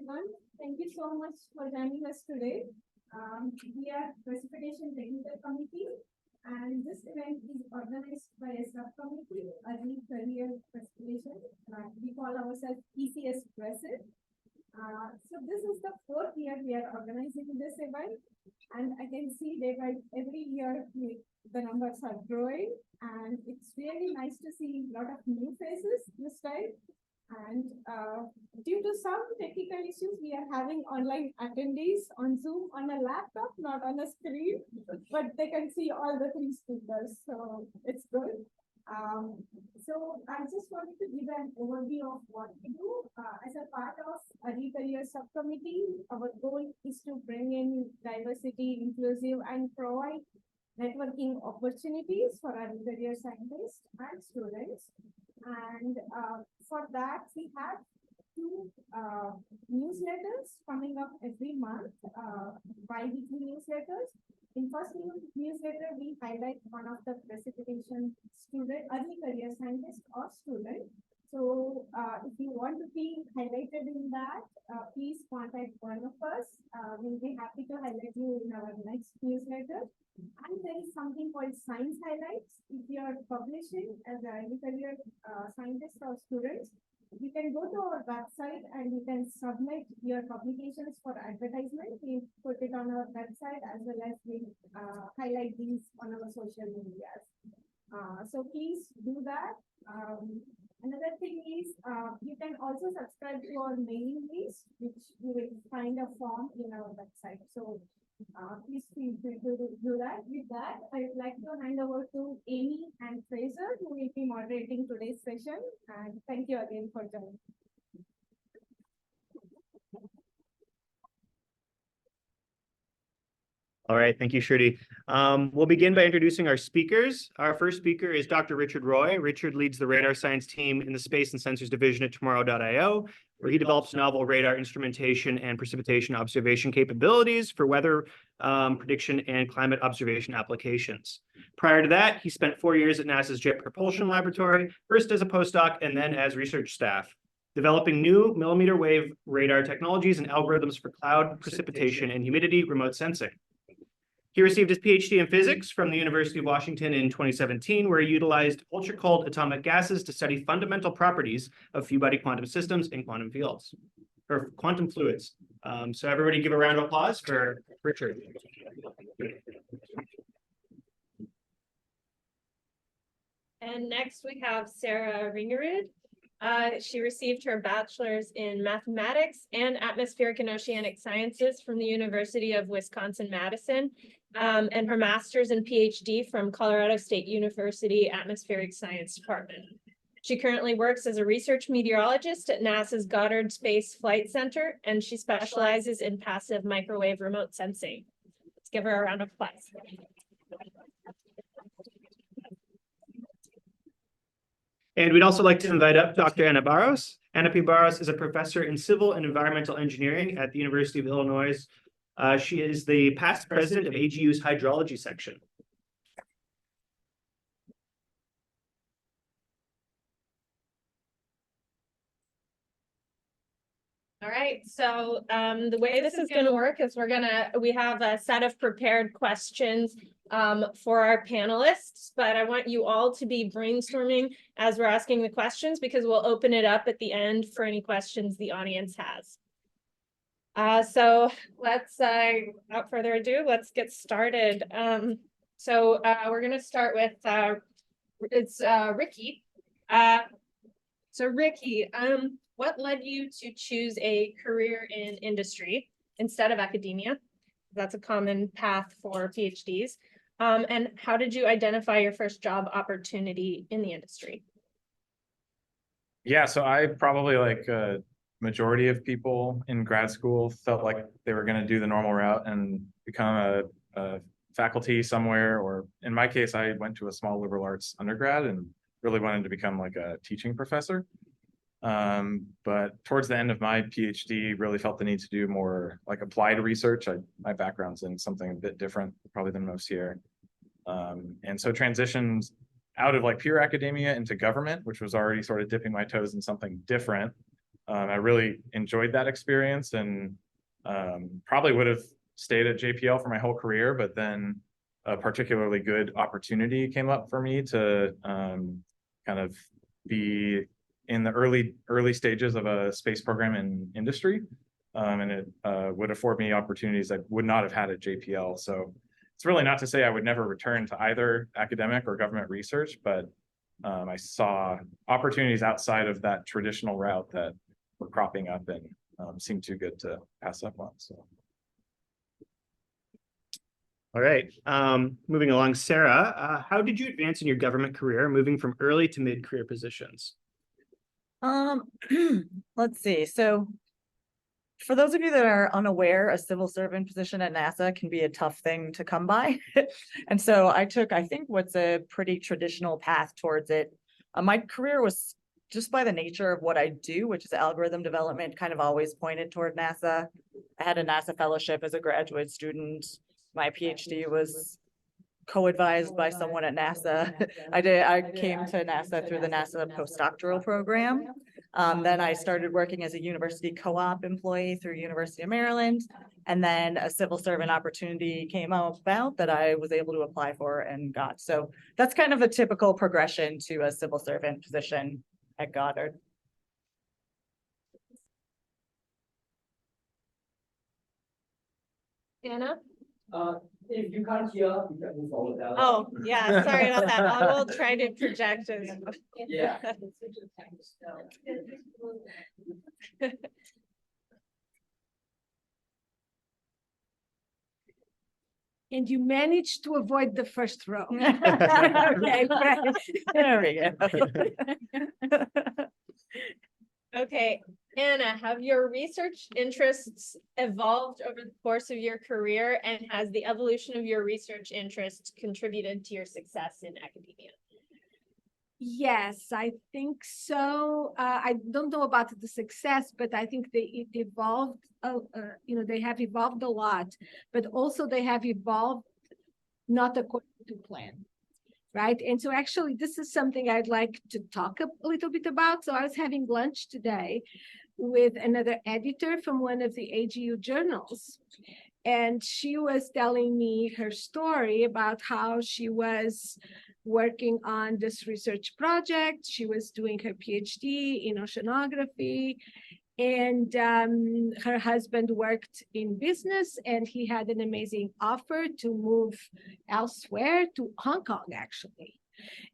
everyone. Thank you so much for joining us today. We are Precipitation Technical Committee, and this event is organized by a subcommittee, Early Career Precipitation. We call ourselves ECSPrecip. So this is the fourth year we are organizing this event, and I can see that every year the numbers are growing, and it's really nice to see a lot of new faces this time. And due to some technical issues, we are having online attendees on Zoom on a laptop, not on a screen, but they can see all the three speakers, so it's good. So I just wanted to give an overview of what we do. As a part of Early Career Subcommittee, our goal is to bring in diversity, inclusive, and provide networking opportunities for early career scientists and students. And for that, we have two newsletters coming up every month, bi-weekly newsletters. In first newsletter, we highlight one of the precipitation student, early career scientist or student. So if you want to be highlighted in that, please contact one of us. We'll be happy to highlight you in our next newsletter. And there is something called Science Highlights. If you are publishing as an early career scientist or students, you can go to our website and you can submit your publications for advertisement. We put it on our website as well as we highlight these on our social medias. So please do that. Another thing is you can also subscribe to our mailing list, which you will find a form in our website. So please feel free to do that. With that, I would like to hand over to Amy and Fraser, who will be moderating today's session. And thank you again for joining. All right, thank you, Shruti. We'll begin by introducing our speakers. Our first speaker is Dr. Richard Roy. Richard leads the radar science team in the Space and Sensors Division at Tomorrow.io, where he develops novel radar instrumentation and precipitation observation capabilities for weather prediction and climate observation applications. Prior to that, he spent 4 years at NASA's Jet Propulsion Laboratory, first as a postdoc and then as research staff, developing new millimeter wave radar technologies and algorithms for cloud precipitation and humidity remote sensing. He received his PhD in physics from the University of Washington in 2017, where he utilized ultra-cold atomic gases to study fundamental properties of few-body quantum systems and quantum fields, or quantum fluids. So everybody give a round of applause for Richard. And next we have Sarah Ringerud. She received her bachelor's in mathematics and atmospheric and oceanic sciences from the University of Wisconsin-Madison, and her master's and PhD from Colorado State University Atmospheric Science Department. She currently works as a research meteorologist at NASA's Goddard Space Flight Center, and she specializes in passive microwave remote sensing. Let's give her a round of applause. And we'd also like to invite up Dr. Anna Barros. Anna P. Barros is a professor in civil and environmental engineering at the University of Illinois. She is the past president of AGU's hydrology section. All right, so the way this is going to work is we have a set of prepared questions for our panelists, but I want you all to be brainstorming as we're asking the questions, because we'll open it up at the end for any questions the audience has. So let's, without further ado, let's get started. So we're going to start with, Ricky. So Ricky, what led you to choose a career in industry instead of academia? That's a common path for PhDs. And how did you identify your first job opportunity in the industry? Yeah, so I probably, like a majority of people in grad school, felt like they were going to do the normal route and become a faculty somewhere, or in my case, I went to a small liberal arts undergrad and really wanted to become like a teaching professor. But towards the end of my PhD, really felt the need to do more like applied research. My background's in something a bit different probably than most here. And so transitioned out of like pure academia into government, which was already sort of dipping my toes in something different. I really enjoyed that experience, and probably would have stayed at JPL for my whole career, but then a particularly good opportunity came up for me to kind of be in the early stages of a space program in industry. And it would afford me opportunities I would not have had at JPL. So it's really not to say I would never return to either academic or government research, but I saw opportunities outside of that traditional route that were cropping up and seemed too good to pass up on. So. All right. Moving along, Sarah, how did you advance in your government career, moving from early to mid-career positions? Let's see. So for those of you that are unaware, a civil servant position at NASA can be a tough thing to come by. And so I took, I think, what's a pretty traditional path towards it. My career was, just by the nature of what I do, which is algorithm development, kind of always pointed toward NASA. I had a NASA fellowship as a graduate student. My PhD was co-advised by someone at NASA. I came to NASA through the NASA postdoctoral program. Then I started working as a university co-op employee through University of Maryland. And then a civil servant opportunity came about that I was able to apply for and got. So that's kind of a typical progression to a civil servant position at Goddard. Anna? If you can't hear, you can move forward. Oh, yeah, sorry about that. I will try to project as. Yeah. And you managed to avoid the first row. Okay, right. There we go. Okay, Anna, have your research interests evolved over the course of your career, and has the evolution of your research interests contributed to your success in academia? Yes, I think so. I don't know about the success, but I think it evolved. They have evolved a lot, but also they have evolved not according to plan, right? And so actually, this is something I'd like to talk a little bit about. So I was having lunch today with another editor from one of the AGU journals, and she was telling me her story about how she was working on this research project. She was doing her PhD in oceanography, and her husband worked in business, and he had an amazing offer to move elsewhere, to Hong Kong, actually.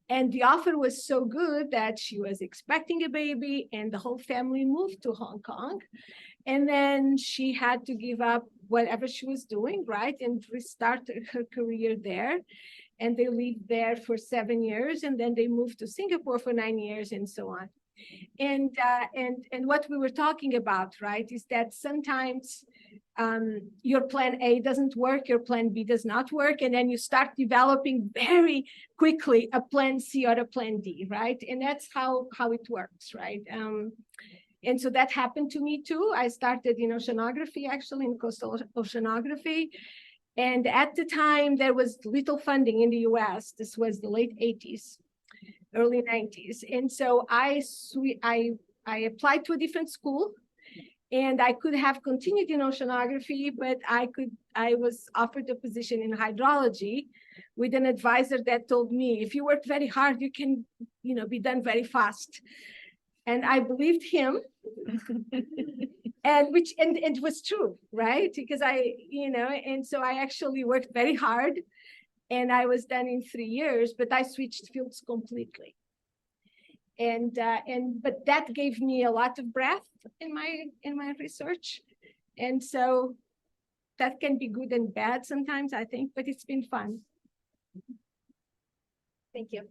And the offer was so good that she was expecting a baby, and the whole family moved to Hong Kong. And then she had to give up whatever she was doing, right, and restart her career there. And they lived there for 7 years, and then they moved to Singapore for 9 years, and so on. And what we were talking about, right, is that sometimes your plan A doesn't work, your plan B does not work, and then you start developing very quickly a plan C or a plan D, right? And that's how it works, right? And so that happened to me too. I started in oceanography, actually, in coastal oceanography. And at the time, there was little funding in the US. This was the late 80s, early 90s. And so I applied to a different school, and I could have continued in oceanography, but I was offered a position in hydrology with an advisor that told me, if you work very hard, you can, be done very fast. And I believed him. And it was true, right? Because and so I actually worked very hard, and I was done in 3 years, but I switched fields completely. But that gave me a lot of breadth in my research. And so that can be good and bad sometimes, I think, but it's been fun. Thank you.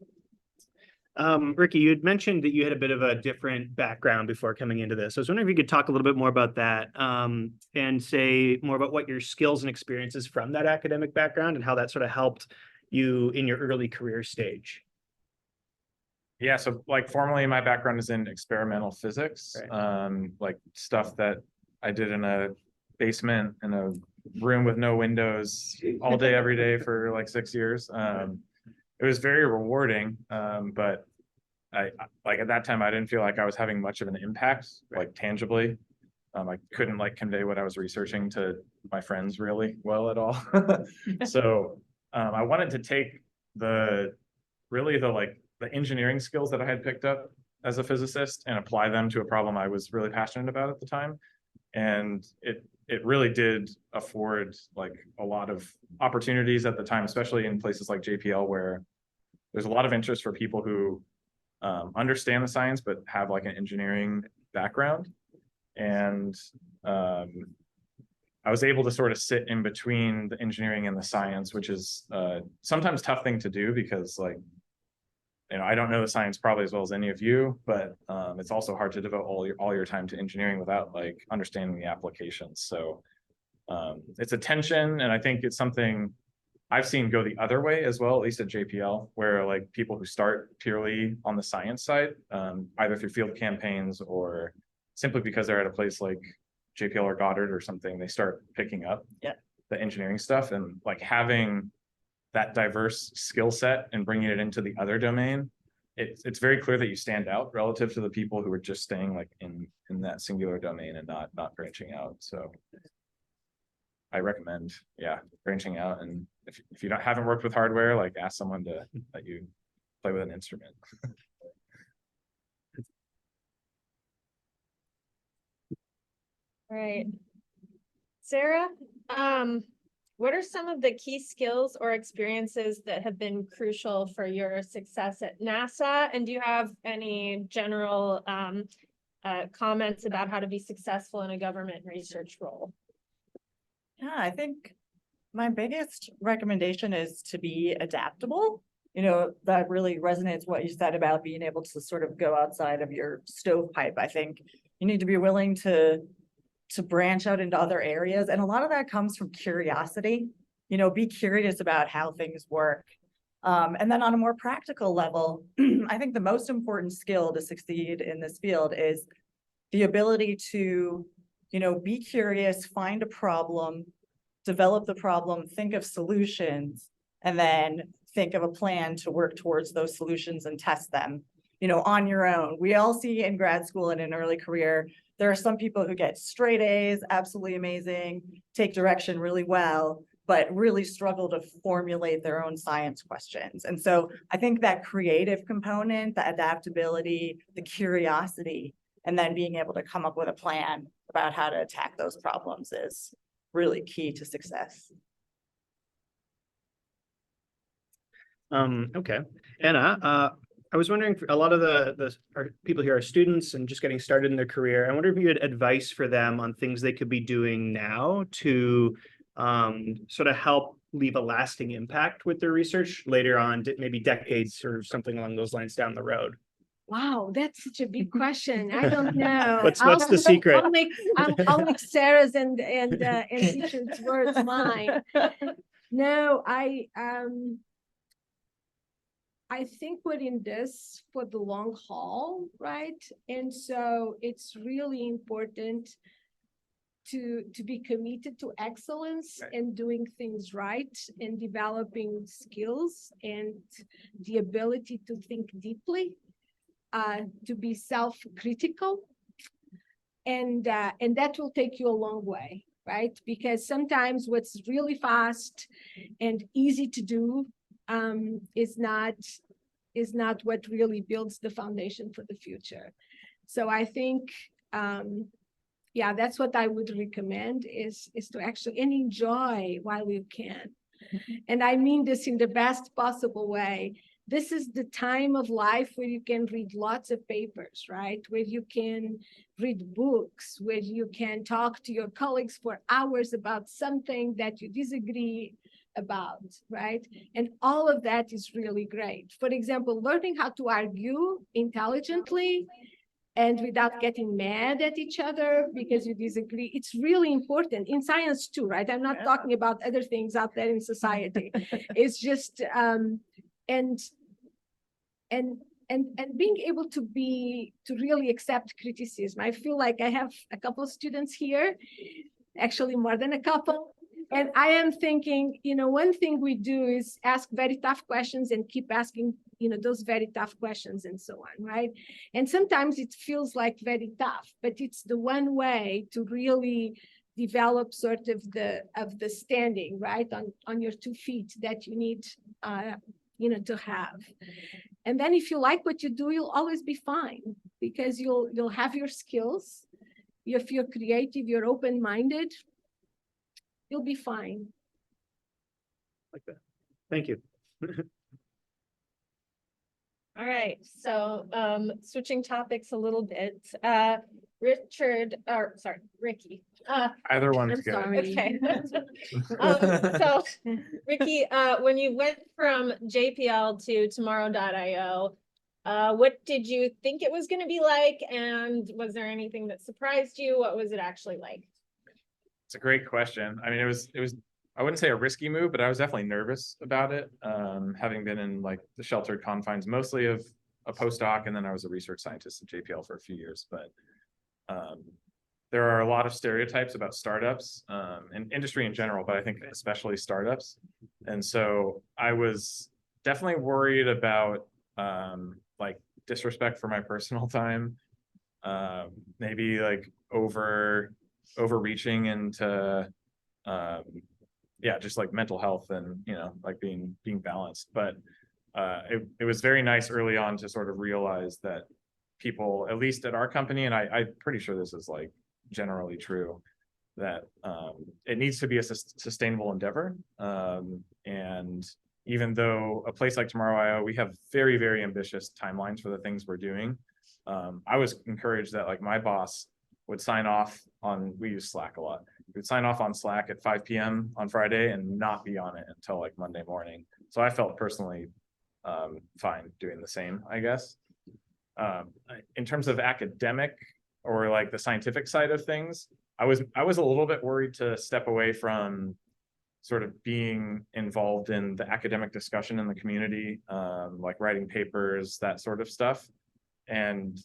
Ricky, you had mentioned that you had a bit of a different background before coming into this. I was wondering if you could talk a little bit more about that, and say more about what your skills and experiences from that academic background and how that sort of helped you in your early career stage. Yeah, so like formally my background is in experimental physics, Right. like stuff that I did in a basement in a room with no windows all day, every day for like 6 years. It was very rewarding, but like at that time, I didn't feel like I was having much of an impact, like tangibly. I couldn't like convey what I was researching to my friends really well at all. So I wanted to take the engineering skills that I had picked up as a physicist and apply them to a problem I was really passionate about at the time. And it really did afford like a lot of opportunities at the time, especially in places like JPL, where there's a lot of interest for people who understand the science but have like an engineering background. And I was able to sort of sit in between the engineering and the science, which is sometimes a tough thing to do because like, you know, I don't know the science probably as well as any of you, but it's also hard to devote all your time to engineering without like understanding the applications. So it's a tension, and I think it's something I've seen go the other way as well, at least at JPL, where like people who start purely on the science side, either through field campaigns or simply because they're at a place like JPL or Goddard or something, they start picking up the engineering stuff, and like having that diverse skill set and bringing it into the other domain, it's very clear that you stand out relative to the people who are just staying like in that singular domain and not branching out. So I recommend, branching out. And if you haven't worked with hardware, like ask someone to let you play with an instrument. Right. Sarah, what are some of the key skills or experiences that have been crucial for your success at NASA? And do you have any general comments about how to be successful in a government research role? Yeah, I think my biggest recommendation is to be adaptable. You know, that really resonates what you said about being able to sort of go outside of your stovepipe. I think you need to be willing to branch out into other areas. And a lot of that comes from curiosity. You know, be curious about how things work. And then on a more practical level, I think the most important skill to succeed in this field is the ability to, you know, be curious, find a problem, develop the problem, think of solutions, and then think of a plan to work towards those solutions and test them, you know, on your own. We all see in grad school and in early career, there are some people who get straight A's, absolutely amazing, take direction really well, but really struggle to formulate their own science questions. And so I think that creative component, the adaptability, the curiosity, and then being able to come up with a plan about how to attack those problems is really key to success. Okay. Anna, I was wondering, for a lot of our people here are students and just getting started in their career. I wonder if you had advice for them on things they could be doing now to sort of help leave a lasting impact with their research later on, maybe decades or something along those lines down the road. Wow, that's such a big question. I don't know. What's the secret? I'll make Sarah's and Richard's words mine. No, I think we're in this for the long haul, right? And so it's really important to be committed to excellence and doing things right and developing skills and the ability to think deeply, to be self-critical, and that will take you a long way, right? Because sometimes what's really fast and easy to do is not what really builds the foundation for the future. So I think, that's what I would recommend is to actually and enjoy while you can. And I mean this in the best possible way. This is the time of life where you can read lots of papers, right? Where you can read books, where you can talk to your colleagues for hours about something that you disagree about, right? And all of that is really great. For example, learning how to argue intelligently and without getting mad at each other because you disagree. It's really important in science too, right? I'm not talking about other things out there in society. It's just and being able to really accept criticism. I feel like I have a couple of students here, actually more than a couple. And I am thinking, you know, one thing we do is ask very tough questions and keep asking those very tough questions and so on, right? And sometimes it feels like very tough, but it's the one way to really develop sort of the standing, right, on your 2 feet that you need, to have. And then if you like what you do, you'll always be fine because you'll have your skills. If you're creative, you're open-minded, you'll be fine. Like that. Thank you. All right, so switching topics a little bit, Ricky. Either one's I'm good. sorry. Okay. So Ricky, when you went from JPL to tomorrow.io, what did you think it was going to be like? And was there anything that surprised you? What was it actually like? It's a great question. I mean, it was, I wouldn't say a risky move, but I was definitely nervous about it. Having been in like the sheltered confines, mostly of a postdoc, and then I was a research scientist at JPL for a few years, but there are a lot of stereotypes about startups and industry in general, but I think especially startups. And so I was definitely worried about like disrespect for my personal time, maybe like overreaching into yeah, just like mental health and like being balanced. But it was very nice early on to sort of realize that people, at least at our company, and I'm pretty sure this is like generally true, that it needs to be a sustainable endeavor. And even though a place like Tomorrow.io, we have very, very ambitious timelines for the things we're doing. I was encouraged that like my boss would sign off on, we use Slack a lot. He would sign off on Slack at 5 p.m. on Friday and not be on it until like Monday morning. So I felt personally fine doing the same, I guess. In terms of academic or like the scientific side of things, I was a little bit worried to step away from sort of being involved in the academic discussion in the community, like writing papers, that sort of stuff, and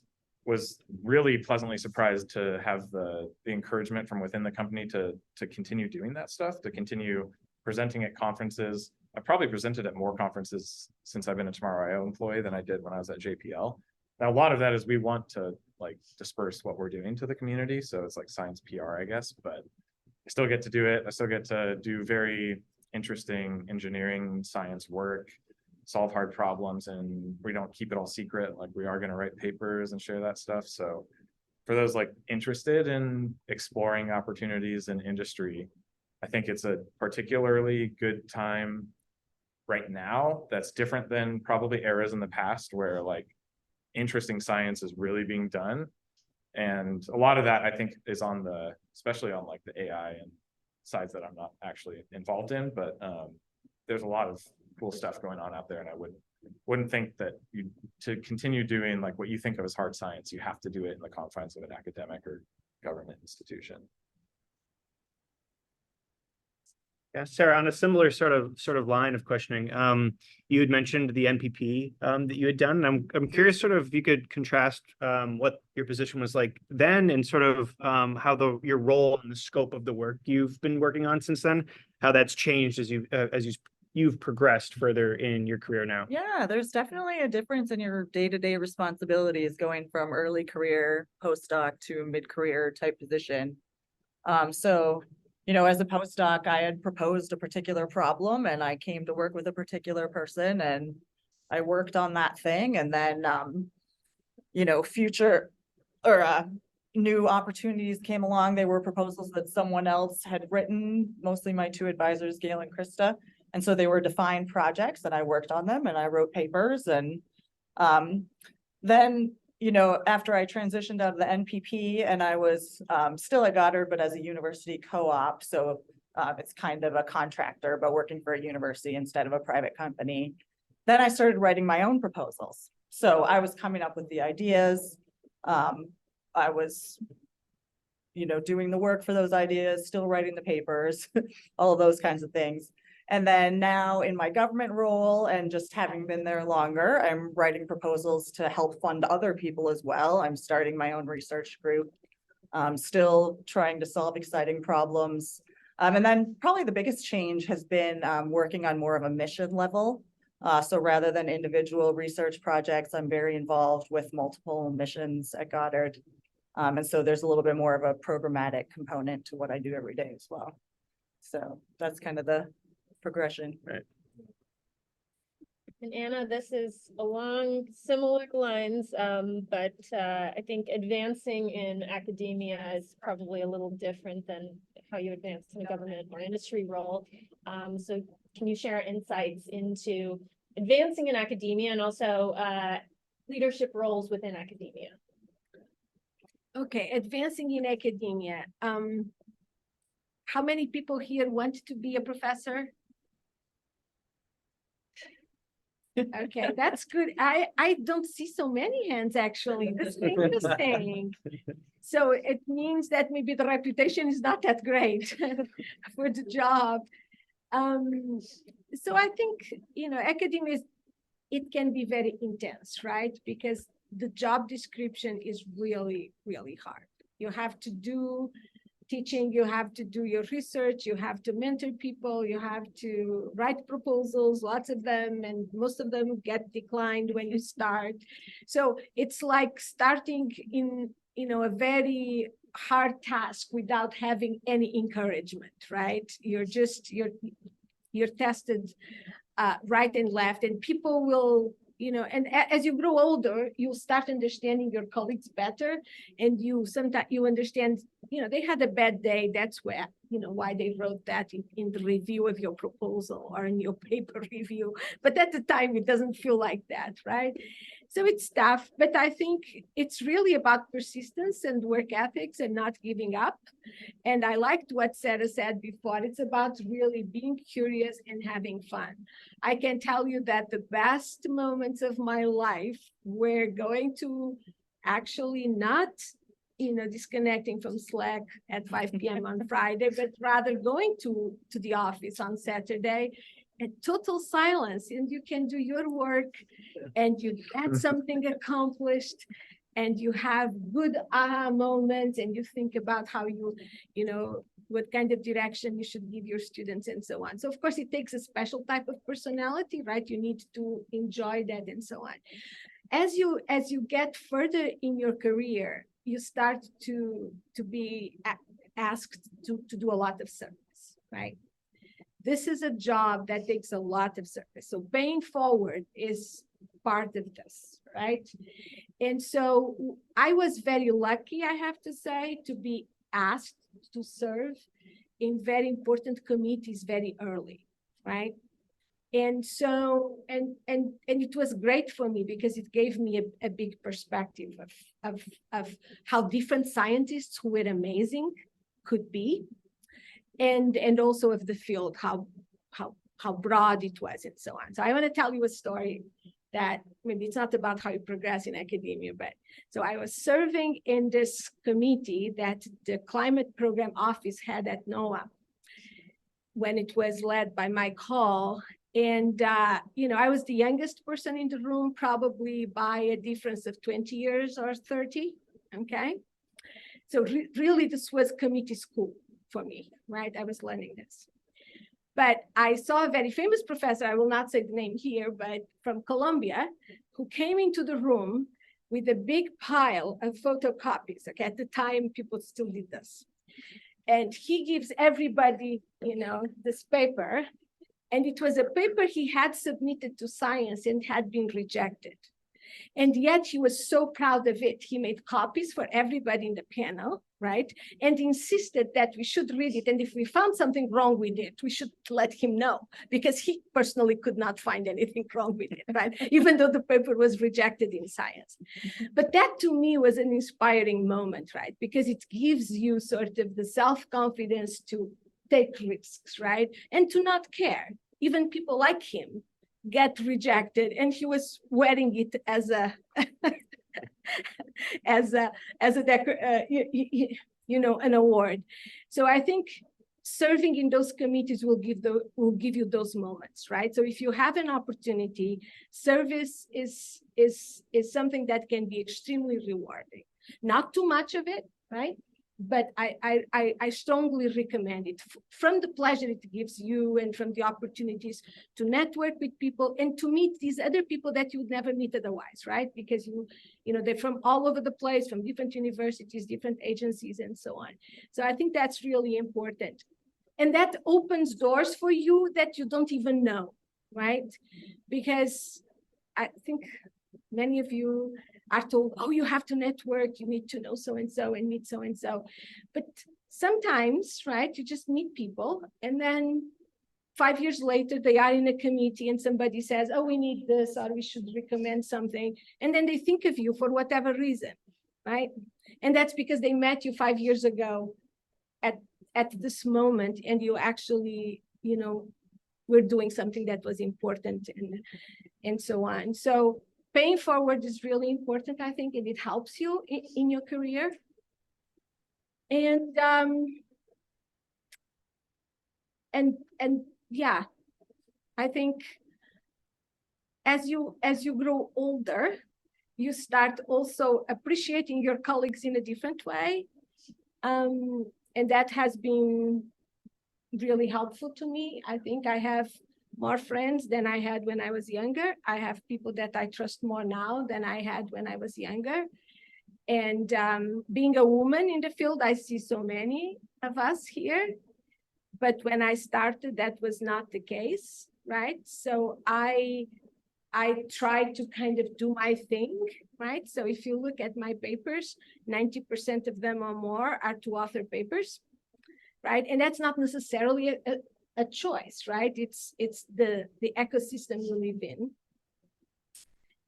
was really pleasantly surprised to have the encouragement from within the company to continue doing that stuff, to continue presenting at conferences. I've probably presented at more conferences since I've been a Tomorrow.io employee than I did when I was at JPL. Now, a lot of that is we want to like disperse what we're doing to the community. So it's like science PR, I guess, but I still get to do it. I still get to do very interesting engineering science work, solve hard problems, and we don't keep it all secret. Like we are going to write papers and share that stuff. So for those like interested in exploring opportunities in industry, I think it's a particularly good time right now that's different than probably eras in the past where like interesting science is really being done. And a lot of that I think is on the, especially on like the AI and sides that I'm not actually involved in, but there's a lot of cool stuff going on out there. And I wouldn't think that to continue doing like what you think of as hard science, you have to do it in the confines of an academic or government institution. Yeah, Sarah, on a similar sort of line of questioning, you had mentioned the NPP that you had done. And I'm curious, sort of, if you could contrast what your position was like then, and sort of how your role and the scope of the work you've been working on since then, how that's changed as you've progressed further in your career now. Yeah, there's definitely a difference in your day-to-day responsibilities going from early career postdoc to mid-career type position. So as a postdoc, I had proposed a particular problem and I came to work with a particular person and I worked on that thing. And then, future or new opportunities came along. They were proposals that someone else had written, mostly my two advisors, Gail and Krista. And so they were defined projects and I worked on them and I wrote papers. And then after I transitioned out of the NPP and I was still at Goddard, but as a university co-op. So it's kind of a contractor, but working for a university instead of a private company. Then I started writing my own proposals. So I was coming up with the ideas. I was, doing the work for those ideas, still writing the papers, all of those kinds of things. And then now in my government role and just having been there longer, I'm writing proposals to help fund other people as well. I'm starting my own research group, still trying to solve exciting problems. And then probably the biggest change has been working on more of a mission level. So rather than individual research projects, I'm very involved with multiple missions at Goddard. And so there's a little bit more of a programmatic component to what I do every day as well. So that's kind of the progression. And Anna, this is along similar lines, but I think advancing in academia is probably a little different than how you advance in a government or industry role. So can you share insights into advancing in academia and also leadership roles within academia? Okay, advancing in academia. How many people here want to be a professor? Okay, that's good. I don't see so many hands actually. That's interesting. So it means that maybe the reputation is not that great for the job. So I think, academia it can be very intense, right? Because the job description is really, really hard. You have to do teaching, you have to do your research, you have to mentor people, you have to write proposals, lots of them, and most of them get declined when you start. So it's like starting in, a very hard task without having any encouragement, right? You're tested right and left, and people will, and as you grow older, you'll start understanding your colleagues better, and sometimes you understand, they had a bad day. That's where, why they wrote that in the review of your proposal or in your paper review. But at the time, it doesn't feel like that, right? So it's tough, but I think it's really about persistence and work ethics and not giving up. And I liked what Sarah said before. It's about really being curious and having fun. I can tell you that the best moments of my life were going to actually not, disconnecting from Slack at 5 p.m. on Friday, but rather going to the office on Saturday and total silence, and you can do your work and you get something accomplished and you have good aha moments and you think about how what kind of direction you should give your students and so on. So of course it takes a special type of personality, right? You need to enjoy that and so on. As you get further in your career, you start to be asked to do a lot of service, right? This is a job that takes a lot of service. So paying forward is part of this, right? And so I was very lucky, I have to say, to be asked to serve in very important committees very early, right? And so, and it was great for me because it gave me a big perspective of how different scientists who were amazing could be. And also of the field, how broad it was and so on. So I want to tell you a story that maybe it's not about how you progress in academia, but so I was serving in this committee that the climate program office had at NOAA when it was led by Mike Hall. And, I was the youngest person in the room, probably by a difference of 20 years or 30, okay? So really this was committee school for me, right? I was learning this. But I saw a very famous professor, I will not say the name here, but from Columbia, who came into the room with a big pile of photocopies. Okay, at the time, people still did this. And he gives everybody, this paper. And it was a paper he had submitted to science and had been rejected. And yet he was so proud of it. He made copies for everybody in the panel, right? And insisted that we should read it. And if we found something wrong with it, we should let him know, because he personally could not find anything wrong with it, right? Even though the paper was rejected in science. But that to me was an inspiring moment, right? Because it gives you sort of the self-confidence to take risks, right? And to not care. Even people like him get rejected, and he was wearing it as a an award. So I think serving in those committees will give you those moments, right? So if you have an opportunity, service is something that can be extremely rewarding. Not too much of it, right? but I strongly recommend it from the pleasure it gives you and from the opportunities to network with people and to meet these other people that you would never meet otherwise, right? Because you know, they're from all over the place, from different universities, different agencies, and so on. So I think that's really important. And that opens doors for you that you don't even know, right? Because I think many of you are told, oh, you have to network, you need to know so-and-so and meet so-and-so. But sometimes, right, you just meet people and then 5 years later, they are in a committee and somebody says, oh, we need this, or we should recommend something. And then they think of you for whatever reason, right? And that's because they met you 5 years ago at this moment, and you actually, you know, were doing something that was important and so on. So paying forward is really important, I think, and it helps you in your career. And yeah, I think as you grow older, you start also appreciating your colleagues in a different way. And that has been really helpful to me. I think I have more friends than I had when I was younger. I have people that I trust more now than I had when I was younger. And being a woman in the field, I see so many of us here. But when I started, that was not the case, right? So I tried to kind of do my thing, right? So if you look at my papers, 90% of them or more are to author papers, right? And that's not necessarily a choice, right? It's the ecosystem you live in.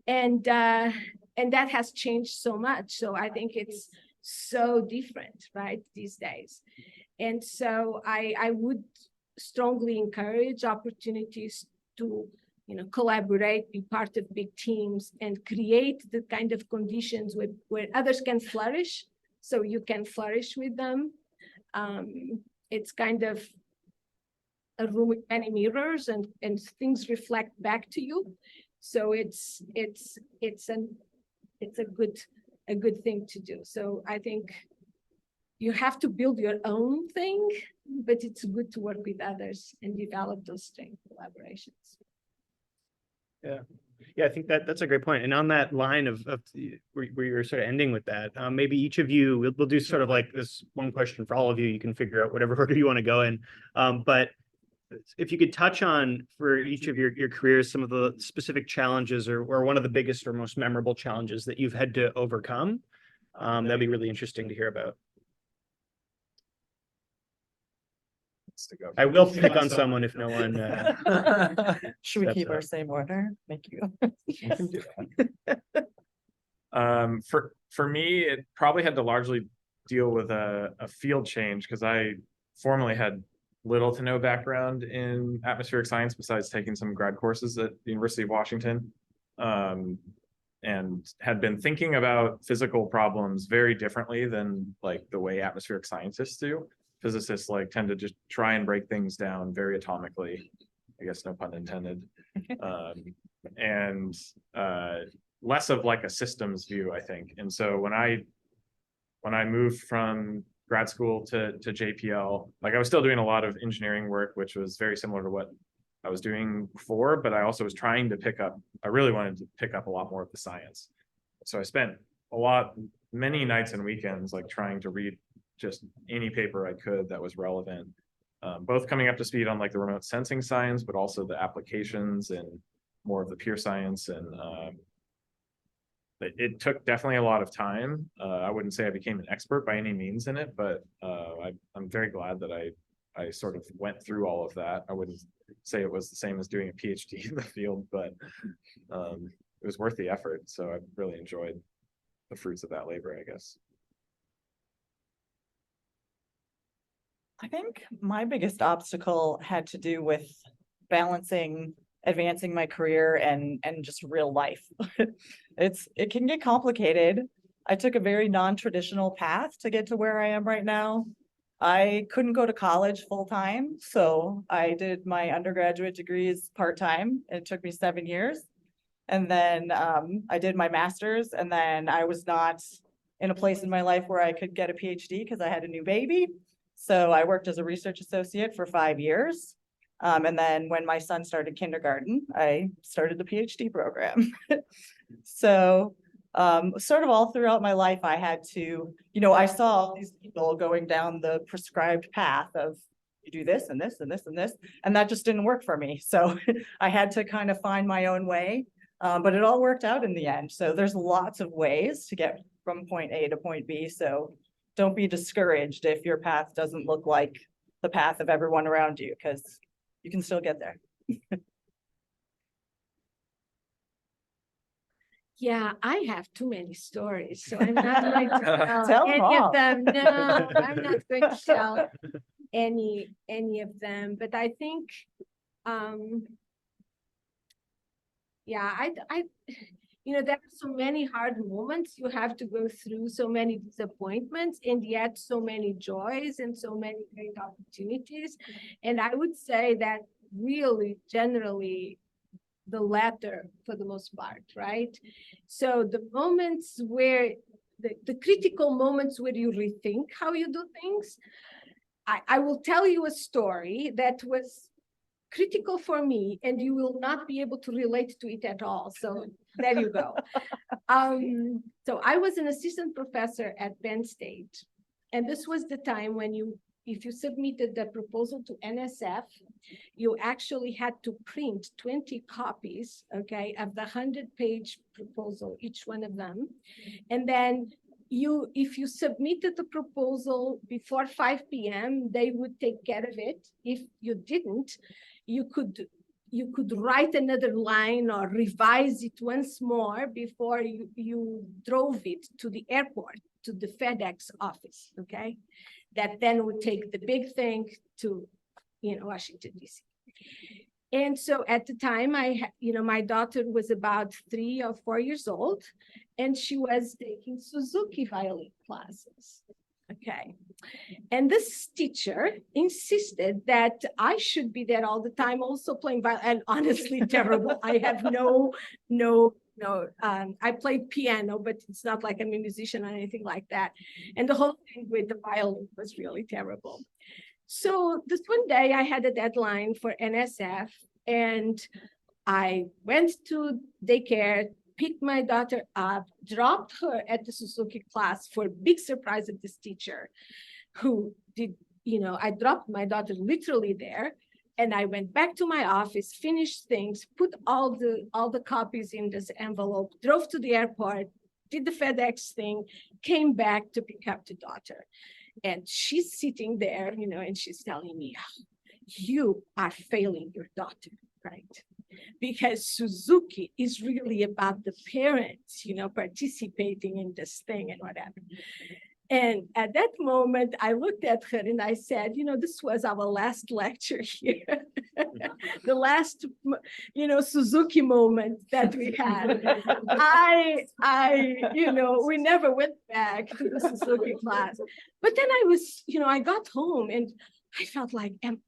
And that has changed so much. So I think it's so different, right, these days. And so I would strongly encourage opportunities to, you know, collaborate, be part of big teams, and create the kind of conditions where others can flourish, so you can flourish with them. It's kind of a room with many mirrors, and things reflect back to you. So it's a good thing to do. So I think you have to build your own thing, but it's good to work with others and develop those strength collaborations. Yeah, I think that's a great point. And on that line of where you're sort of ending with that, maybe each of you, we'll do sort of like this one question for all of you. You can figure out whatever order you want to go in. But if you could touch on, for each of your careers, some of the specific challenges or one of the biggest or most memorable challenges that you've had to overcome, that'd be really interesting to hear about. I will pick on someone if no one. Should we That's keep our up. same order? Thank you. You can do that. For me, it probably had to largely deal with a field change, because I formerly had little to no background in atmospheric science besides taking some grad courses at the University of Washington, and had been thinking about physical problems very differently than like the way atmospheric scientists do. Physicists like tend to just try and break things down very atomically, I guess no pun intended, and less of like a systems view, I think. And so when I moved from grad school to JPL, like I was still doing a lot of engineering work, which was very similar to what I was doing before, but I also was trying to I really wanted to pick up a lot more of the science. So I spent many nights and weekends like trying to read just any paper I could that was relevant, both coming up to speed on like the remote sensing science, but also the applications and more of the pure science. And it took definitely a lot of time. I wouldn't say I became an expert by any means in it, but I'm very glad that I sort of went through all of that. I wouldn't say it was the same as doing a PhD in the field, but it was worth the effort. So I really enjoyed the fruits of that labor, I guess. I think my biggest obstacle had to do with balancing advancing my career and just real life. It can get complicated. I took a very non-traditional path to get to where I am right now. I couldn't go to college full time, so I did my undergraduate degrees part-time. It took me 7 years. And then I did my master's, and then I was not in a place in my life where I could get a PhD because I had a new baby. So I worked as a research associate for 5 years. And then when my son started kindergarten, I started the PhD program. So sort of all throughout my life, I had to, I saw all these people going down the prescribed path of you do this and this and this and this, and that just didn't work for me. So I had to kind of find my own way, but it all worked out in the end. So there's lots of ways to get from point A to point B. So don't be discouraged if your path doesn't look like the path of everyone around you, because you can still get there. Yeah, I have too many stories, so I'm not going to Tell tell 'em any all. of them. No, I'm not going to tell any of them, but I think, yeah, there are so many hard moments you have to go through, so many disappointments, and yet so many joys and so many great opportunities. And I would say that really, generally, the latter for the most part, right? So the moments where, the critical moments where you rethink how you do things, I will tell you a story that was critical for me, and you will not be able to relate to it at all. So there you go. So I was an assistant professor at Penn State, and this was the time when if you submitted the proposal to NSF, you actually had to print 20 copies, okay, of the 100-page proposal, each one of them. And then if you submitted the proposal before 5 p.m., they would take care of it. If you didn't, you could write another line or revise it once more before you drove it to the airport, to the FedEx office, okay? That then would take the big thing to, Washington, D.C. And so at the time, my daughter was about 3 or 4 years old, and she was taking Suzuki violin classes, okay? And this teacher insisted that I should be there all the time, also playing violin, and honestly, terrible. I have I played piano, but it's not like I'm a musician or anything like that. And the whole thing with the violin was really terrible. So this one day I had a deadline for NSF, and I went to daycare, picked my daughter up, dropped her at the Suzuki class, for a big surprise of this teacher who did, I dropped my daughter literally there. And I went back to my office, finished things, put all the copies in this envelope, drove to the airport, did the FedEx thing, came back to pick up the daughter. And she's sitting there, and she's telling me, you are failing your daughter, right? Because Suzuki is really about the parents, participating in this thing and whatever. And at that moment, I looked at her and I said, this was our last lecture here. The last, Suzuki moment that we had. We never went back to the Suzuki class. But then I got home and I felt like, am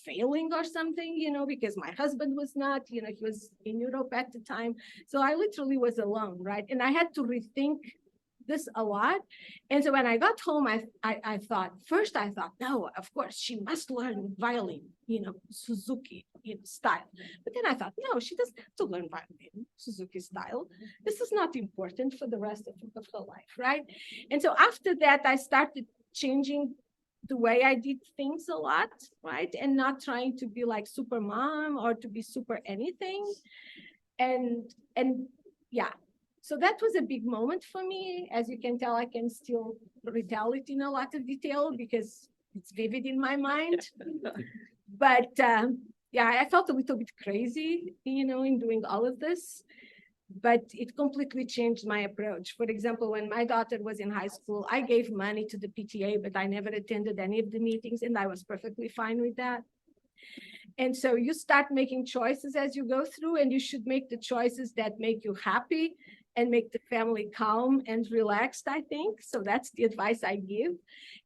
failing or something, because my husband was not, he was in Europe at the time. So I literally was alone, right? And I had to rethink this a lot. And so when I got home, I thought, no, of course, she must learn violin, Suzuki style. But then I thought, no, she doesn't have to learn violin, Suzuki style. This is not important for the rest of her life, right? And so after that, I started changing the way I did things a lot, right? And not trying to be like super mom or to be super anything. And yeah. So that was a big moment for me. As you can tell, I can still retell it in a lot of detail because it's vivid in my mind. But I felt a little bit crazy, in doing all of this. But it completely changed my approach. For example, when my daughter was in high school, I gave money to the PTA, but I never attended any of the meetings, and I was perfectly fine with that. And so you start making choices as you go through, and you should make the choices that make you happy and make the family calm and relaxed, I think. So that's the advice I give.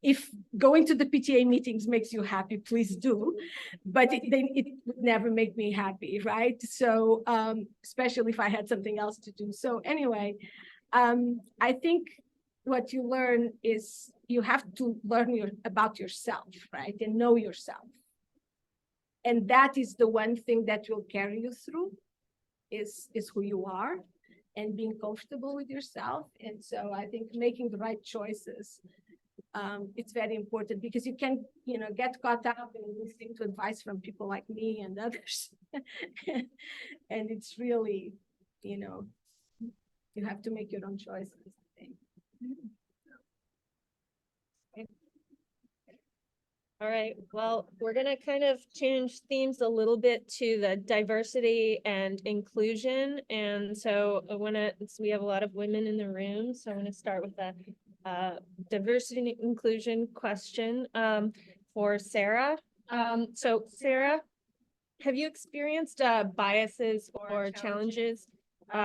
If going to the PTA meetings makes you happy, please do. But it would never make me happy, right? So especially if I had something else to do. So anyway, I think what you learn is you have to learn about yourself, right? And know yourself. And that is the one thing that will carry you through is who you are and being comfortable with yourself. And so I think making the right choices, it's very important because you can, get caught up in listening to advice from people like me and others. And it's really, you have to make your own choices, I think. All right, well, we're gonna kind of change themes a little bit to the diversity and inclusion. And so we have a lot of women in the room, so I want to start with a diversity and inclusion question for Sarah. So Sarah, have you experienced biases or challenges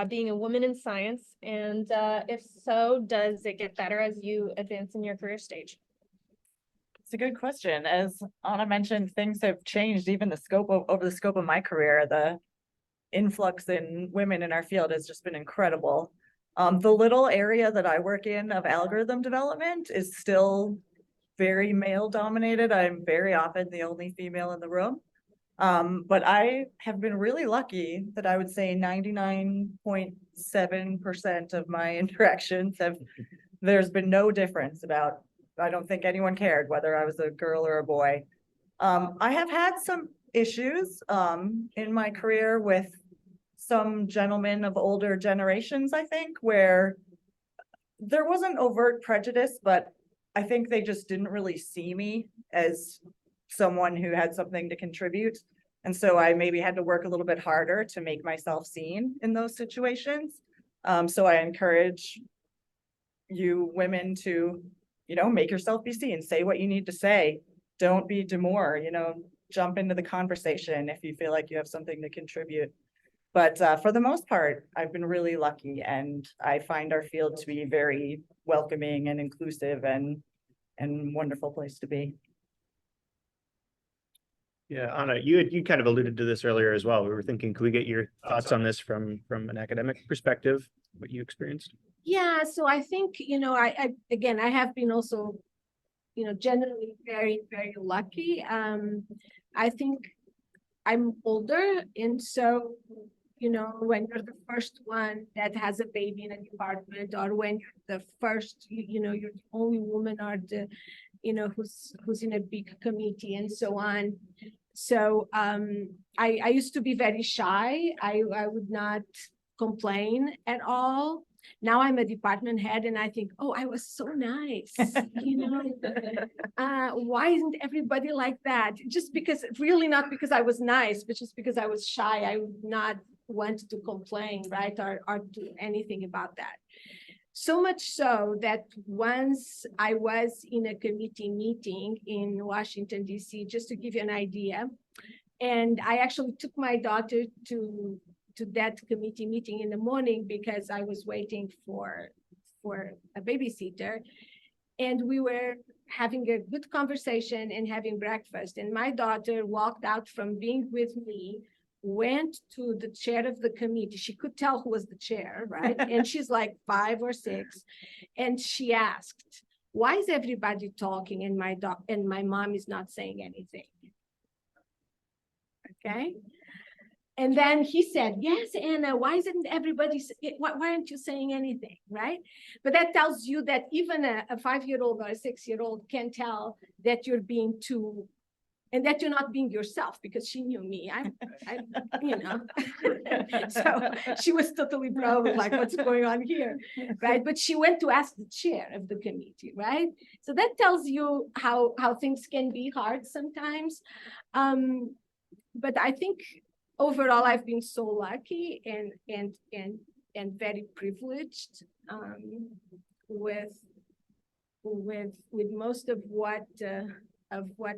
being a woman in science? And if so, does it get better as you advance in your career stage? It's a good question. As Anna mentioned, things have changed, even over the scope of my career. The influx in women in our field has just been incredible. The little area that I work in of algorithm development is still very male dominated. I'm very often the only female in the room. But I have been really lucky that I would say 99.7% of my interactions there's been no difference about, I don't think anyone cared whether I was a girl or a boy. I have had some issues in my career with some gentlemen of older generations, I think, where there wasn't overt prejudice, but I think they just didn't really see me as someone who had something to contribute. And so I maybe had to work a little bit harder to make myself seen in those situations. So I encourage you women to, make yourself be seen, say what you need to say. Don't be demure, jump into the conversation if you feel like you have something to contribute. But for the most part, I've been really lucky, and I find our field to be very welcoming and inclusive and wonderful place to be. Yeah, Anna, you kind of alluded to this earlier as well. We were thinking, could we get your thoughts on this from an academic perspective, what you experienced? Yeah, so I think, I have been also, generally very, very lucky. I think I'm older, and so, when you're the first one that has a baby in a department, or when you're the first, you're the only woman, or the, who's in a big committee and so on. So I used to be very shy. I would not complain at all. Now I'm a department head and I think, oh, I was so nice. Why isn't everybody like that? Just because, really not because I was nice, but just because I was shy. I would not want to complain, right? Or do anything about that. So much so that once I was in a committee meeting in Washington, D.C., just to give you an idea, and I actually took my daughter to that committee meeting in the morning because I was waiting for a babysitter. And we were having a good conversation and having breakfast. And my daughter walked out from being with me, went to the chair of the committee. She could tell who was the chair, right? And she's like 5 or 6. And she asked, why is everybody talking and my mom is not saying anything? Okay. And then he said, yes, Anna, why isn't everybody, why aren't you saying anything, right? But that tells you that even a 5-year-old or a 6-year-old can tell that you're being too, and that you're not being yourself, because she knew me. So she was totally proud, like, what's going on here, right? But she went to ask the chair of the committee, right? So that tells you how things can be hard sometimes. But I think overall, I've been so lucky and very privileged with most of what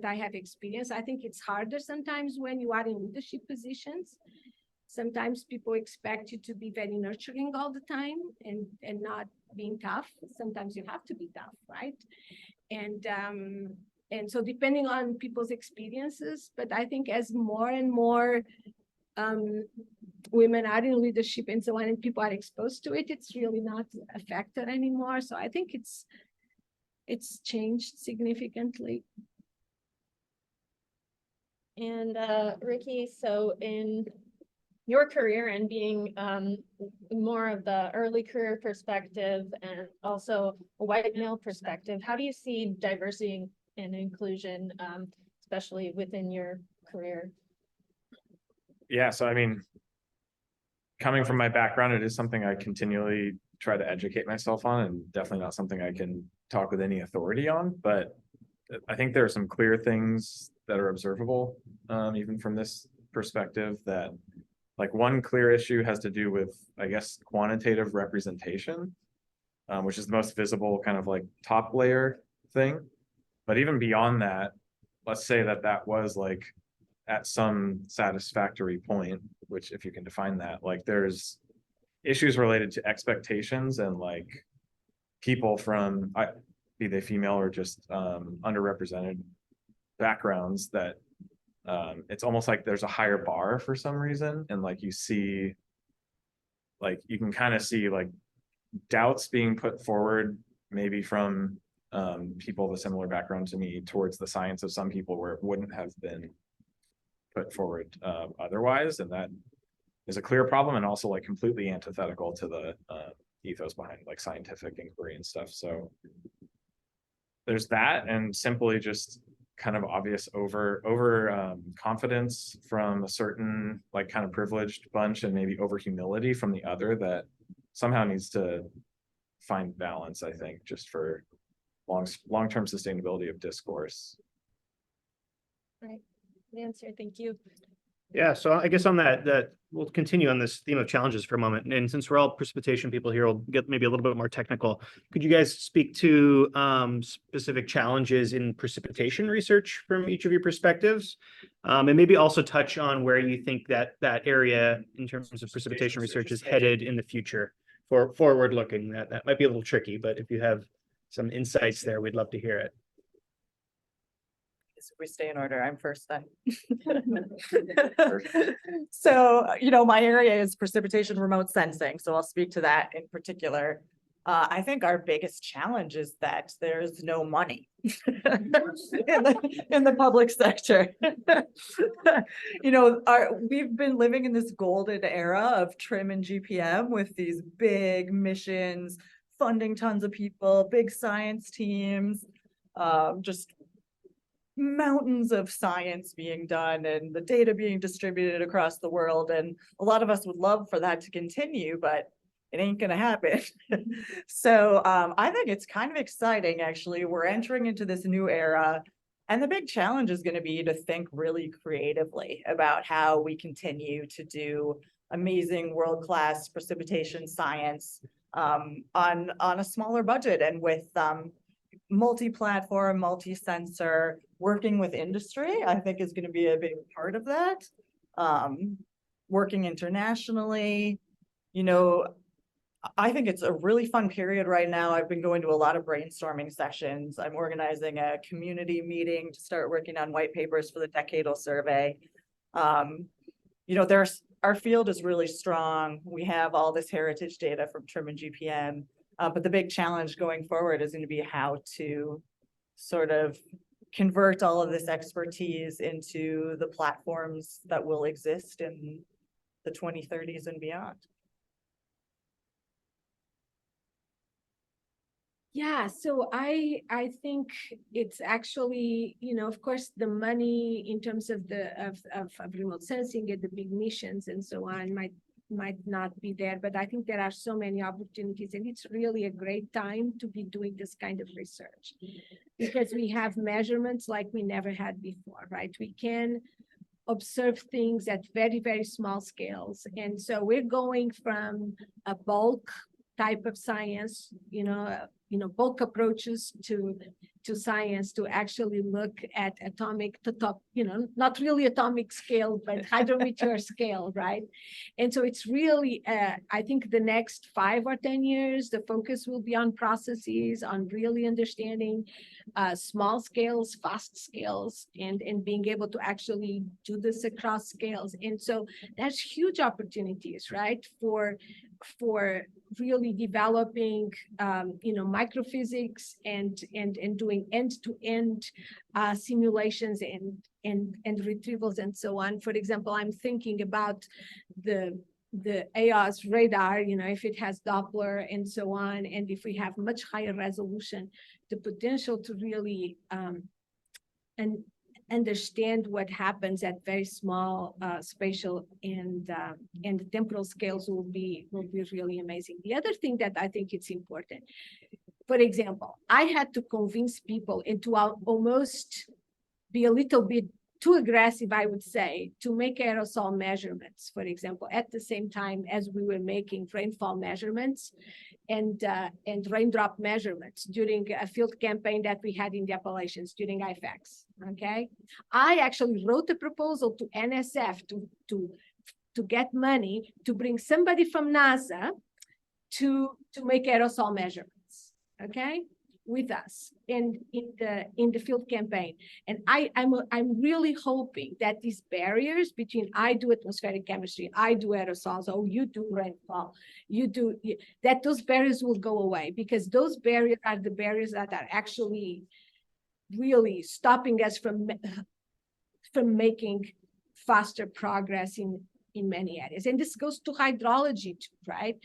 I have experienced. I think it's harder sometimes when you are in leadership positions. Sometimes people expect you to be very nurturing all the time and not being tough. Sometimes you have to be tough, right? And so depending on people's experiences, but I think as more and more women are in leadership and so on, and people are exposed to it, it's really not a factor anymore. So I think it's changed significantly. And Ricky, so in your career and being more of the early career perspective and also a white male perspective, how do you see diversity and inclusion, especially within your career? Yeah, so I mean, coming from my background, it is something I continually try to educate myself on, and definitely not something I can talk with any authority on, but I think there are some clear things that are observable, even from this perspective, that like one clear issue has to do with, I guess, quantitative representation, which is the most visible kind of like top layer thing. But even beyond that, let's say that that was like at some satisfactory point, which if you can define that, like there's issues related to expectations and like people from, be they female or just underrepresented backgrounds, that it's almost like there's a higher bar for some reason. And like you see, like you can kind of see like doubts being put forward maybe from people with a similar background to me towards the science of some people where it wouldn't have been put forward otherwise. And that is a clear problem, and also like completely antithetical to the ethos behind like scientific inquiry and stuff. So there's that, and simply just kind of obvious over confidence from a certain like kind of privileged bunch, and maybe over humility from the other, that somehow needs to find balance, I think, just for long-term sustainability of discourse. Right. Good answer. Thank you. Yeah, so I guess on that we'll continue on this theme of challenges for a moment. And since we're all precipitation people here, we'll get maybe a little bit more technical. Could you guys speak to specific challenges in precipitation research from each of your perspectives? And maybe also touch on where you think that area in terms of precipitation research is headed in the future, for forward looking. That might be a little tricky, but if you have some insights there, we'd love to hear it. If we stay in order, I'm first then. So, my area is precipitation remote sensing, so I'll speak to that in particular. I think our biggest challenge is that there's no money in the public sector. We've been living in this golden era of TRIM and GPM with these big missions, funding tons of people, big science teams, just mountains of science being done and the data being distributed across the world. And a lot of us would love for that to continue, but it ain't gonna happen. So I think it's kind of exciting, actually. We're entering into this new era, and the big challenge is going to be to think really creatively about how we continue to do amazing world-class precipitation science on a smaller budget, and with multi-platform, multi-sensor, working with industry, I think is going to be a big part of that. Working internationally, I think it's a really fun period right now. I've been going to a lot of brainstorming sessions. I'm organizing a community meeting to start working on white papers for the decadal survey. Our field is really strong. We have all this heritage data from TRIM and GPM. But the big challenge going forward is going to be how to sort of convert all of this expertise into the platforms that will exist in the 2030s and beyond. Yeah, so I think it's actually, of course, the money in terms of of remote sensing and the big missions and so on might not be there, but I think there are so many opportunities, and it's really a great time to be doing this kind of research, because we have measurements like we never had before, right? We can observe things at very, very small scales. And so we're going from a bulk type of science, bulk approaches to science to actually look at atomic to top, not really atomic scale, but hydrometeor scale, right? And so it's really, I think the next 5 or 10 years, the focus will be on processes, on really understanding small scales, fast scales, and being able to actually do this across scales. And so there's huge opportunities, right? For really developing, microphysics and doing end-to-end simulations and retrievals and so on. For example, I'm thinking about the AOS radar, if it has Doppler and so on, and if we have much higher resolution, the potential to really and understand what happens at very small spatial and temporal scales will be really amazing. The other thing that I think it's important, for example, I had to convince people and to almost be a little bit too aggressive, I would say, to make aerosol measurements, for example, at the same time as we were making rainfall measurements and raindrop measurements during a field campaign that we had in the Appalachians during IFAX, okay? I actually wrote a proposal to NSF to get money to bring somebody from NASA to make aerosol measurements, okay? With us in the field campaign. And I'm really hoping that these barriers between I do atmospheric chemistry, I do aerosols, oh, you do rainfall, that those barriers will go away, because those barriers are the barriers that are actually really stopping us from making faster progress in many areas. And this goes to hydrology too, right?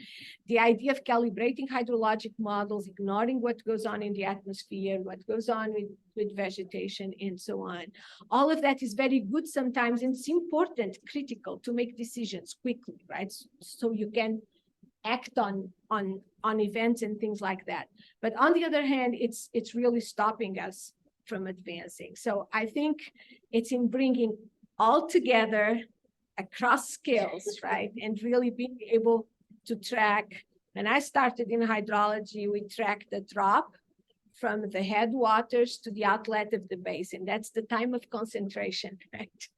The idea of calibrating hydrologic models, ignoring what goes on in the atmosphere, what goes on with vegetation and so on. All of that is very good sometimes, and it's important, critical to make decisions quickly, right? So you can act on events and things like that. But on the other hand, it's really stopping us from advancing. So I think it's in bringing all together across scales, right? And really being able to track. When I started in hydrology, we tracked the drop from the headwaters to the outlet of the basin. That's the time of concentration, right?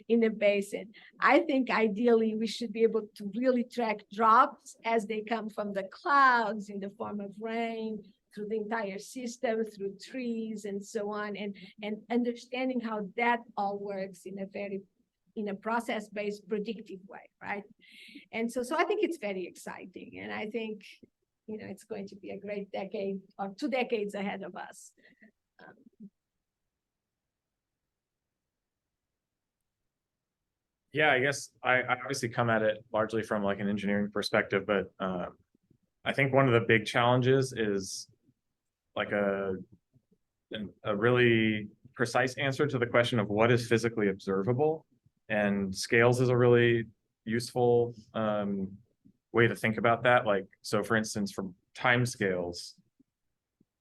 In the basin. I think ideally we should be able to really track drops as they come from the clouds in the form of rain, through the entire system, through trees and so on, and understanding how that all works in a process-based predictive way, right? And so I think it's very exciting. And I think, it's going to be a great decade or 2 decades ahead of us. Yeah, I guess I obviously come at it largely from like an engineering perspective, but I think one of the big challenges is like a really precise answer to the question of what is physically observable. And scales is a really useful way to think about that. Like, so for instance, from time scales,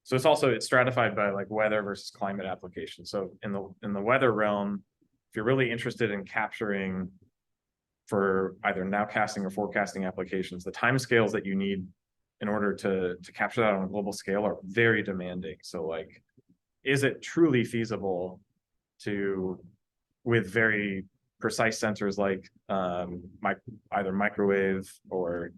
so it's stratified by like weather versus climate application. So in the weather realm, if you're really interested in capturing for either nowcasting or forecasting applications, the time scales that you need in order to capture that on a global scale are very demanding. So like, is it truly feasible to, with very precise sensors like either microwave or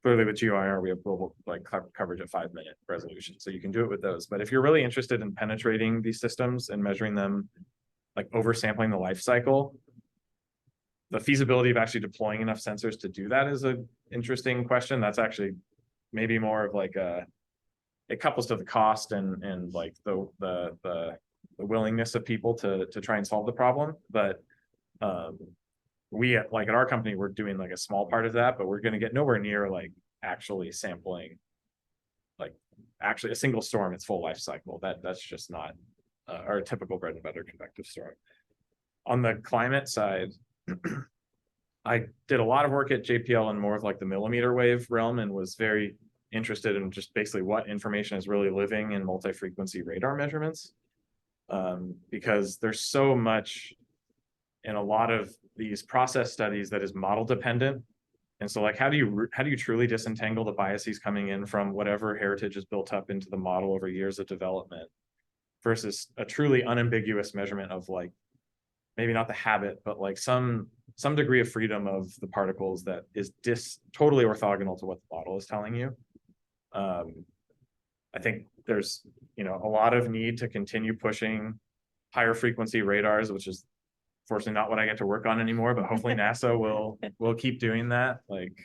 clearly with GIR, we have global like coverage at 5-minute resolution. So you can do it with those. But if you're really interested in penetrating these systems and measuring them, like oversampling the life cycle, the feasibility of actually deploying enough sensors to do that is an interesting question. That's actually maybe more of like it couples to the cost and like the willingness of people to try and solve the problem. But we like at our company, we're doing like a small part of that, but we're going to get nowhere near like actually sampling like actually a single storm its full life cycle. That's just not our typical bread and butter convective storm. On the climate side, I did a lot of work at JPL in more of like the millimeter wave realm and was very interested in just basically what information is really living in multi-frequency radar measurements. Because there's so much in a lot of these process studies that is model dependent. And so like, how do you truly disentangle the biases coming in from whatever heritage is built up into the model over years of development versus a truly unambiguous measurement of like, maybe not the habit, but like some degree of freedom of the particles that is totally orthogonal to what the model is telling you. I think there's, a lot of need to continue pushing higher frequency radars, which is fortunately not what I get to work on anymore, but hopefully NASA will keep doing that. Like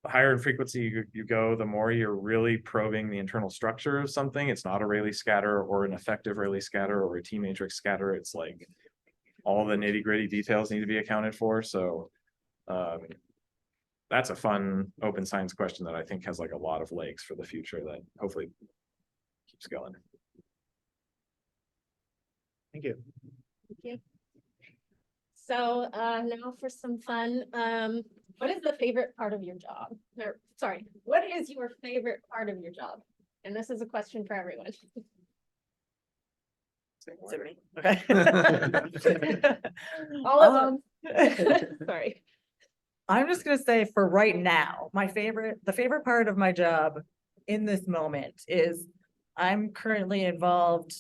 the higher in frequency you go, the more you're really probing the internal structure of something. It's not a Rayleigh scatter or an effective Rayleigh scatter or a T matrix scatter. It's like all the nitty gritty details need to be accounted for. So that's a fun open science question that I think has like a lot of legs for the future that hopefully keeps going. Thank you. Thank you. So now for some fun. What is the favorite part of your job? Or, sorry, what is your favorite part of your job? And this is a question for everyone. Okay. All of them. Sorry. I'm just gonna say for right now, the favorite part of my job in this moment is I'm currently involved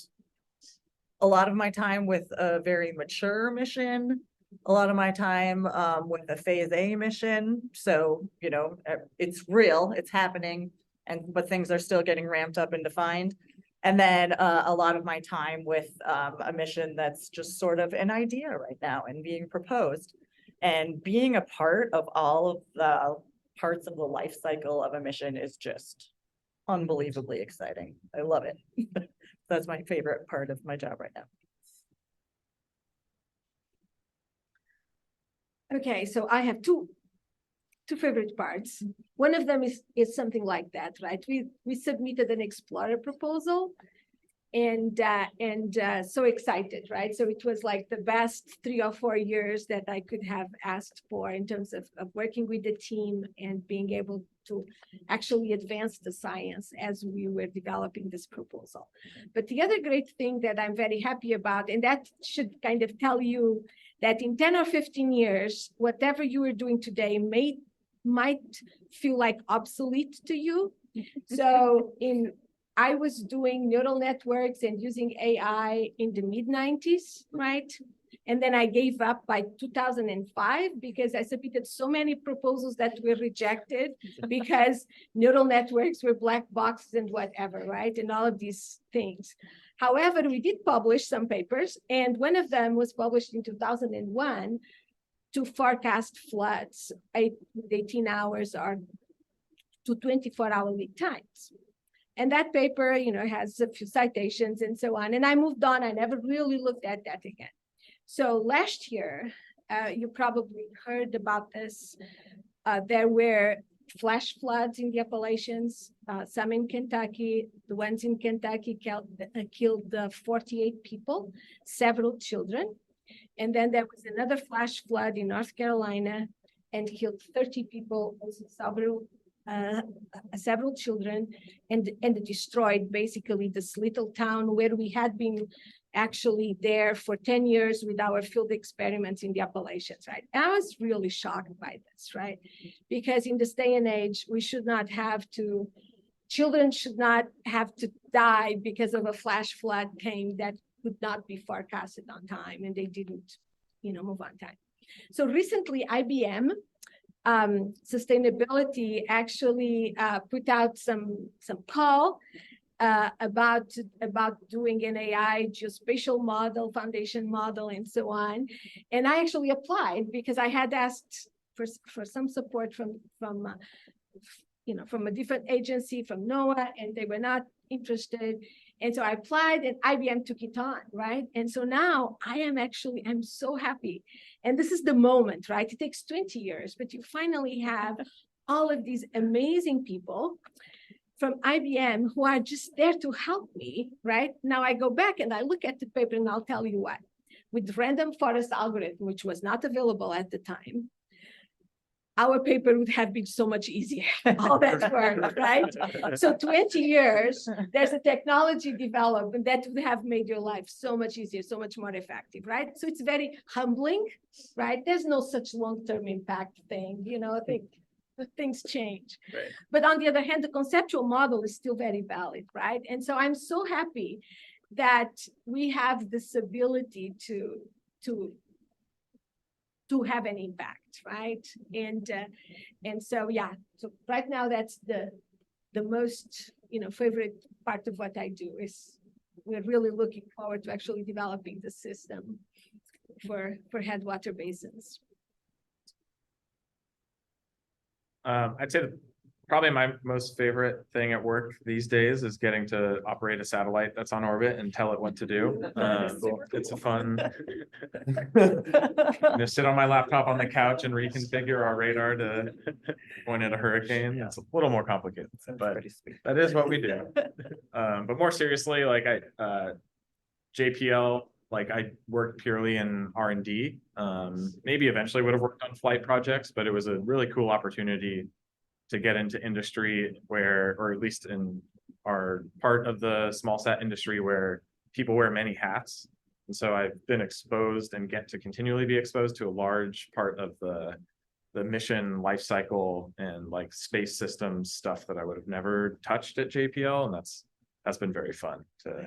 a lot of my time with a very mature mission, a lot of my time with a phase A mission. So, it's real, it's happening, but things are still getting ramped up and defined. And then a lot of my time with a mission that's just sort of an idea right now and being proposed. And being a part of all of the parts of the life cycle of a mission is just unbelievably exciting. I love it. That's my favorite part of my job right now. Okay, so I have two favorite parts. One of them is something like that, right? We submitted an Explorer proposal and so excited, right? So it was like the best 3 or 4 years that I could have asked for in terms of working with the team and being able to actually advance the science as we were developing this proposal. But the other great thing that I'm very happy about, and that should kind of tell you that in 10 or 15 years, whatever you are doing today might feel like obsolete to you. So I was doing neural networks and using AI in the mid-90s, right? And then I gave up by 2005 because I submitted so many proposals that were rejected because neural networks were black boxes and whatever, right? And all of these things. However, we did publish some papers, and one of them was published in 2001 to forecast floods with 18 hours or to 24-hour lead times. And that paper, has a few citations and so on. And I moved on. I never really looked at that again. So last year, you probably heard about this. There were flash floods in the Appalachians, some in Kentucky. The ones in Kentucky killed 48 people, several children. And then there was another flash flood in North Carolina and killed 30 people, also several children, and destroyed basically this little town where we had been actually there for 10 years with our field experiments in the Appalachians, right? And I was really shocked by this, right? Because in this day and age, children should not have to die because of a flash flood came that could not be forecasted on time, and they didn't, move on time. So recently, IBM sustainability actually put out some call about doing an AI geospatial model, foundation model, and so on. And I actually applied because I had asked for some support from a different agency, from NOAA, and they were not interested. And so I applied and IBM took it on, right? And so now I'm so happy. And this is the moment, right? It takes 20 years, but you finally have all of these amazing people from IBM who are just there to help me, right? Now I go back and I look at the paper and I'll tell you what. With random forest algorithm, which was not available at the time, our paper would have been so much easier, all that work, right? So 20 years, there's a technology development that would have made your life so much easier, so much more effective, right? So it's very humbling, right? There's no such long-term impact thing, I think things change. Right. But on the other hand, the conceptual model is still very valid, right? And so I'm so happy that we have this ability to have an impact, right? And so yeah, so right now that's the most favorite part of what I do is we're really looking forward to actually developing the system for headwater basins. I'd say probably my most favorite thing at work these days is getting to operate a satellite that's on orbit and tell it what to do. It's a fun, sit on my laptop on the couch and reconfigure our radar to point at a hurricane. It's a little more complicated, but that is what we do. But more seriously, like JPL, like I worked purely in R&D. Maybe eventually would have worked on flight projects, but it was a really cool opportunity to get into industry where, or at least in our part of the small sat industry where people wear many hats. And so I've been exposed and get to continually be exposed to a large part of the mission life cycle and like space systems stuff that I would have never touched at JPL. And that's been very fun to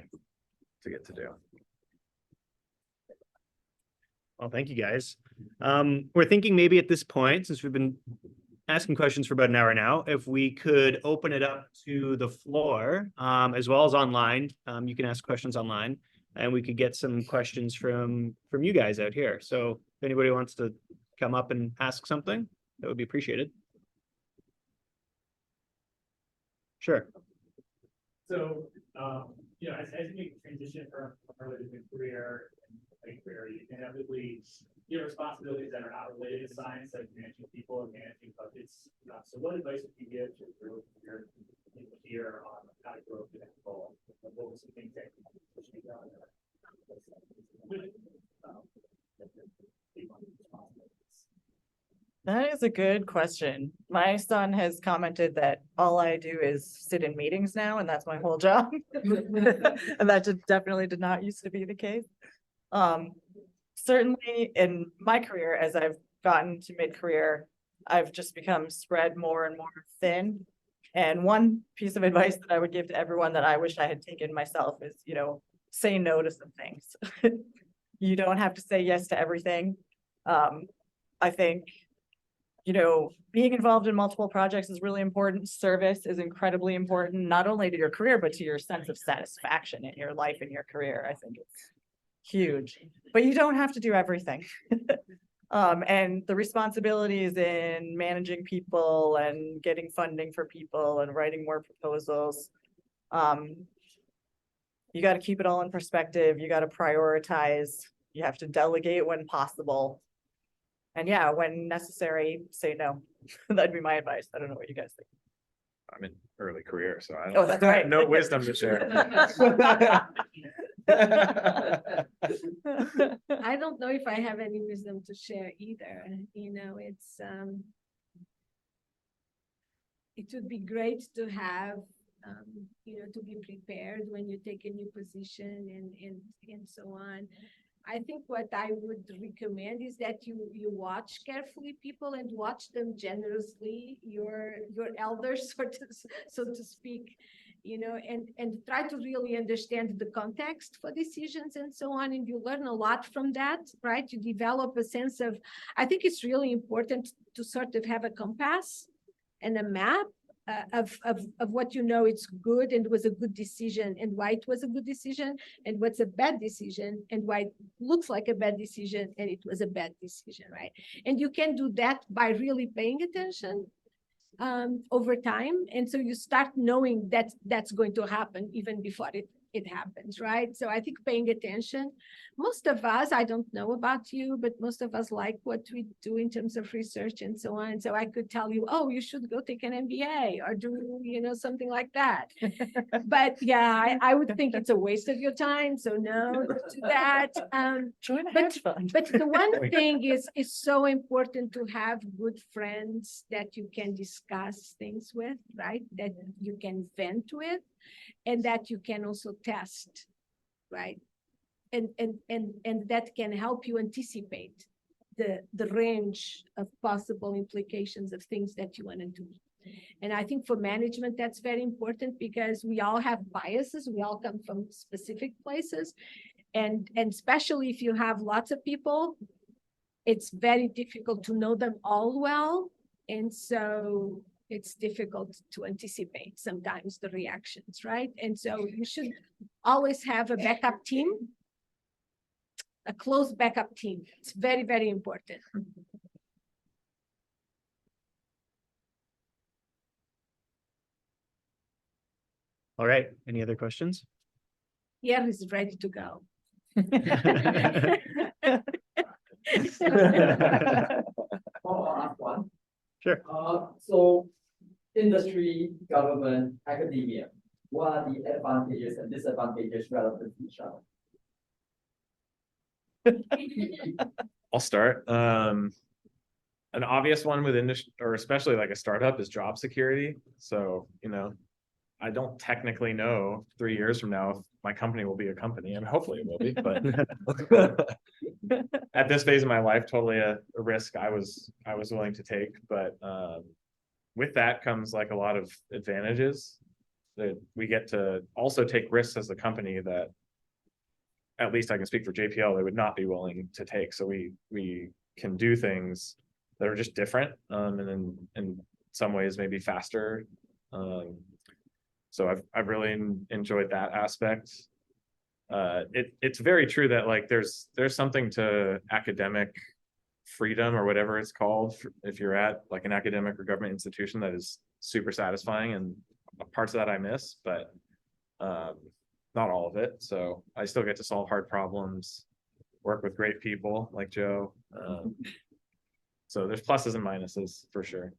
get to do. Well, thank you guys. We're thinking maybe at this point, since we've been asking questions for about an hour now, if we could open it up to the floor, as well as online. You can ask questions online, and we could get some questions from you guys out here. So if anybody wants to come up and ask something, that would be appreciated. Sure. So, as you make the transition from early to mid-career and late career, you inevitably get responsibilities that are not related to science, like managing people and managing budgets. So what advice would you give to your people here on how to grow to that goal? What were some things that you push me down? That is a good question. My son has commented that all I do is sit in meetings now, and that's my whole job. And that definitely did not used to be the case. Certainly in my career, as I've gotten to mid-career, I've just become spread more and more thin. And one piece of advice that I would give to everyone that I wish I had taken myself is, say no to some things. You don't have to say yes to everything. I think, being involved in multiple projects is really important. Service is incredibly important, not only to your career, but to your sense of satisfaction in your life and your career. I think it's huge, but you don't have to do everything. And the responsibilities in managing people and getting funding for people and writing more proposals, you got to keep it all in perspective. You got to prioritize. You have to delegate when possible. And yeah, when necessary, say no. That'd be my advice. I don't know what you guys think. I'm in early career, so I Oh, that's right. no wisdom to share. I don't know if I have any wisdom to share either. It would be great to have, to be prepared when you take a new position and so on. I think what I would recommend is that you watch carefully people and watch them generously, your elders, so to speak, and try to really understand the context for decisions and so on. And you learn a lot from that, right? You develop a sense of, I think it's really important to sort of have a compass and a map of what it's good and was a good decision and why it was a good decision and what's a bad decision and why it looks like a bad decision and it was a bad decision, right? And you can do that by really paying attention over time. And so you start knowing that that's going to happen even before it happens, right? So I think paying attention, most of us, I don't know about you, but most of us like what we do in terms of research and so on. So I could tell you, oh, you should go take an MBA or do, something like that. But yeah, I would think it's a waste of your time. So no to that. Join a hedge fund. But the one thing is so important to have good friends that you can discuss things with, right? That you can vent with. And that you can also test, right? And that can help you anticipate the range of possible implications of things that you want to do. And I think for management, that's very important because we all have biases. We all come from specific places. And especially if you have lots of people, it's very difficult to know them all well. And so it's difficult to anticipate sometimes the reactions, right? And so you should always have a backup team, a close backup team. It's very, very important. All right, any other questions? Pierre is ready to go. I'll ask one. Sure. So industry, government, academia, what are the advantages and disadvantages relative to each other? I'll start. An obvious one with industry, or especially like a startup, is job security. So, you know, I don't technically know 3 years from now if my company will be a company, and hopefully it will be, but at this phase of my life, totally a risk I was willing to take. But with that comes like a lot of advantages that we get to also take risks as a company that, at least I can speak for JPL, they would not be willing to take. So we can do things that are just different, and in some ways maybe faster. So I've really enjoyed that aspect. It's very true that like there's something to academic freedom, or whatever it's called, if you're at like an academic or government institution, that is super satisfying, and parts of that I miss, but not all of it. So I still get to solve hard problems, work with great people like Joe. So there's pluses and minuses for sure.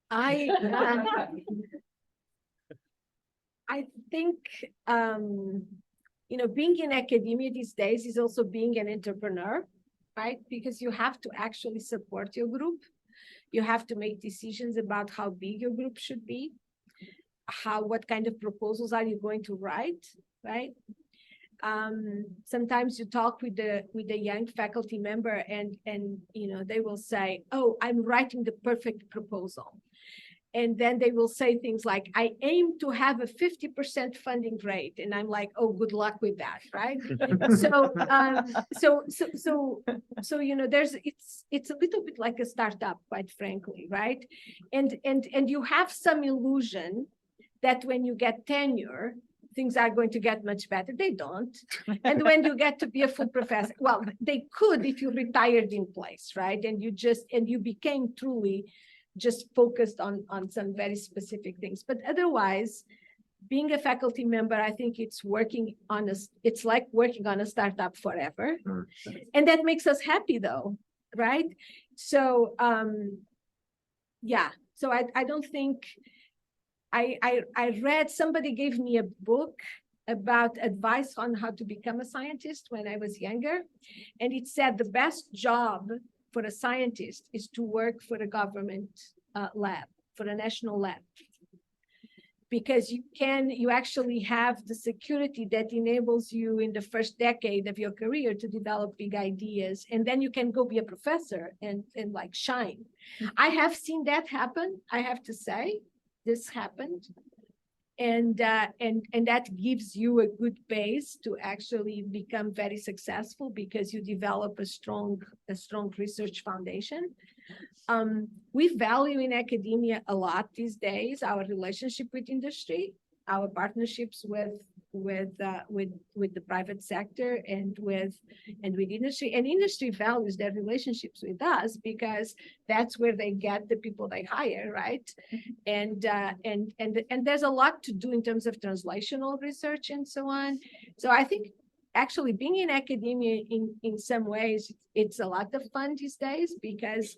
I think, you know, being in academia these days is also being an entrepreneur, right? Because you have to actually support your group. You have to make decisions about how big your group should be, what kind of proposals are you going to write, right? Sometimes you talk with the young faculty member and you know, they will say, oh, I'm writing the perfect proposal. And then they will say things like, I aim to have a 50% funding rate. And I'm like, oh, good luck with that, right? So, you know, it's a little bit like a startup, quite frankly, right? And you have some illusion that when you get tenure, things are going to get much better. They don't. And when you get to be a full professor, well, they could if you retired in place, right? And you became truly just focused on some very specific things. But otherwise, being a faculty member, I think it's it's like working on a startup forever. And that makes us happy though, right? So yeah, so I don't think, I read, somebody gave me a book about advice on how to become a scientist when I was younger. And it said the best job for a scientist is to work for a government lab, for a national lab. Because you actually have the security that enables you in the first decade of your career to develop big ideas. And then you can go be a professor and like shine. I have seen that happen, I have to say. This happened, and that gives you a good base to actually become very successful because you develop a strong research foundation. We value in academia a lot these days our relationship with industry, our partnerships with the private sector and with industry, and industry values their relationships with us because that's where they get the people they hire, right? And there's a lot to do in terms of translational research and so on. So I think actually being in academia in some ways, it's a lot of fun these days because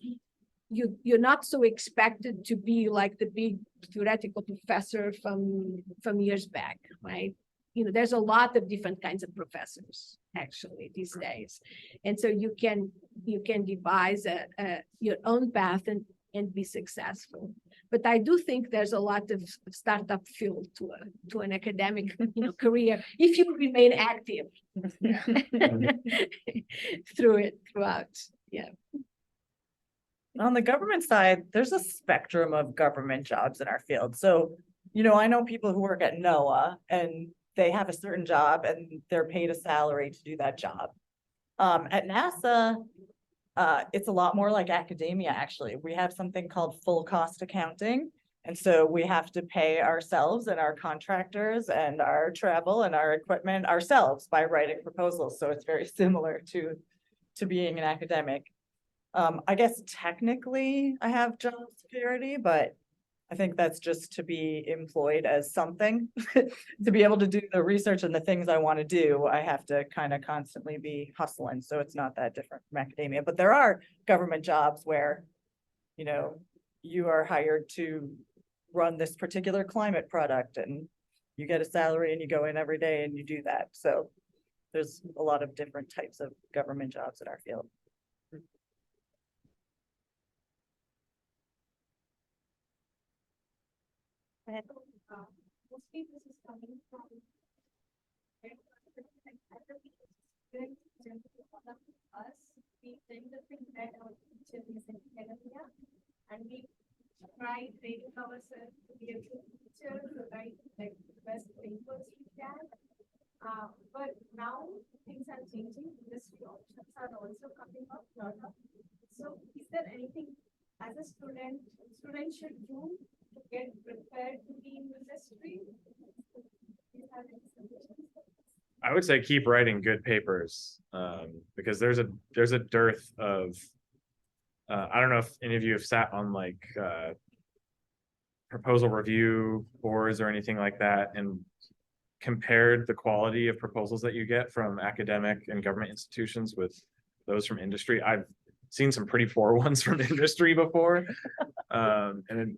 you're not so expected to be like the big theoretical professor from years back, right? You know, there's a lot of different kinds of professors actually these days. And so you can devise your own path and be successful. But I do think there's a lot of startup fuel to an academic, career if you remain active throughout. Yeah. On the government side, there's a spectrum of government jobs in our field. So, I know people who work at NOAA and they have a certain job and they're paid a salary to do that job. At NASA, it's a lot more like academia, actually. We have something called full cost accounting. And so we have to pay ourselves and our contractors and our travel and our equipment ourselves by writing proposals. So it's very similar to being an academic. I guess technically I have job security, but I think that's just to be employed as something. To be able to do the research and the things I want to do, I have to kind of constantly be hustling. So it's not that different from academia. But there are government jobs where, you are hired to run this particular climate product and you get a salary and you go in every day and you do that. So there's a lot of different types of government jobs in our field. Mostly this is coming from us. We tend to think that our future is in academia, and we try training ourselves to be a good teacher, to write like the best papers we can. But now things are changing. Industry options are also coming up. So, is there anything as a student should do to get prepared to be in industry? I would say keep writing good papers, because there's a dearth of, I don't know if any of you have sat on like proposal review boards or anything like that and compared the quality of proposals that you get from academic and government institutions with those from industry. I've seen some pretty poor ones from industry before. And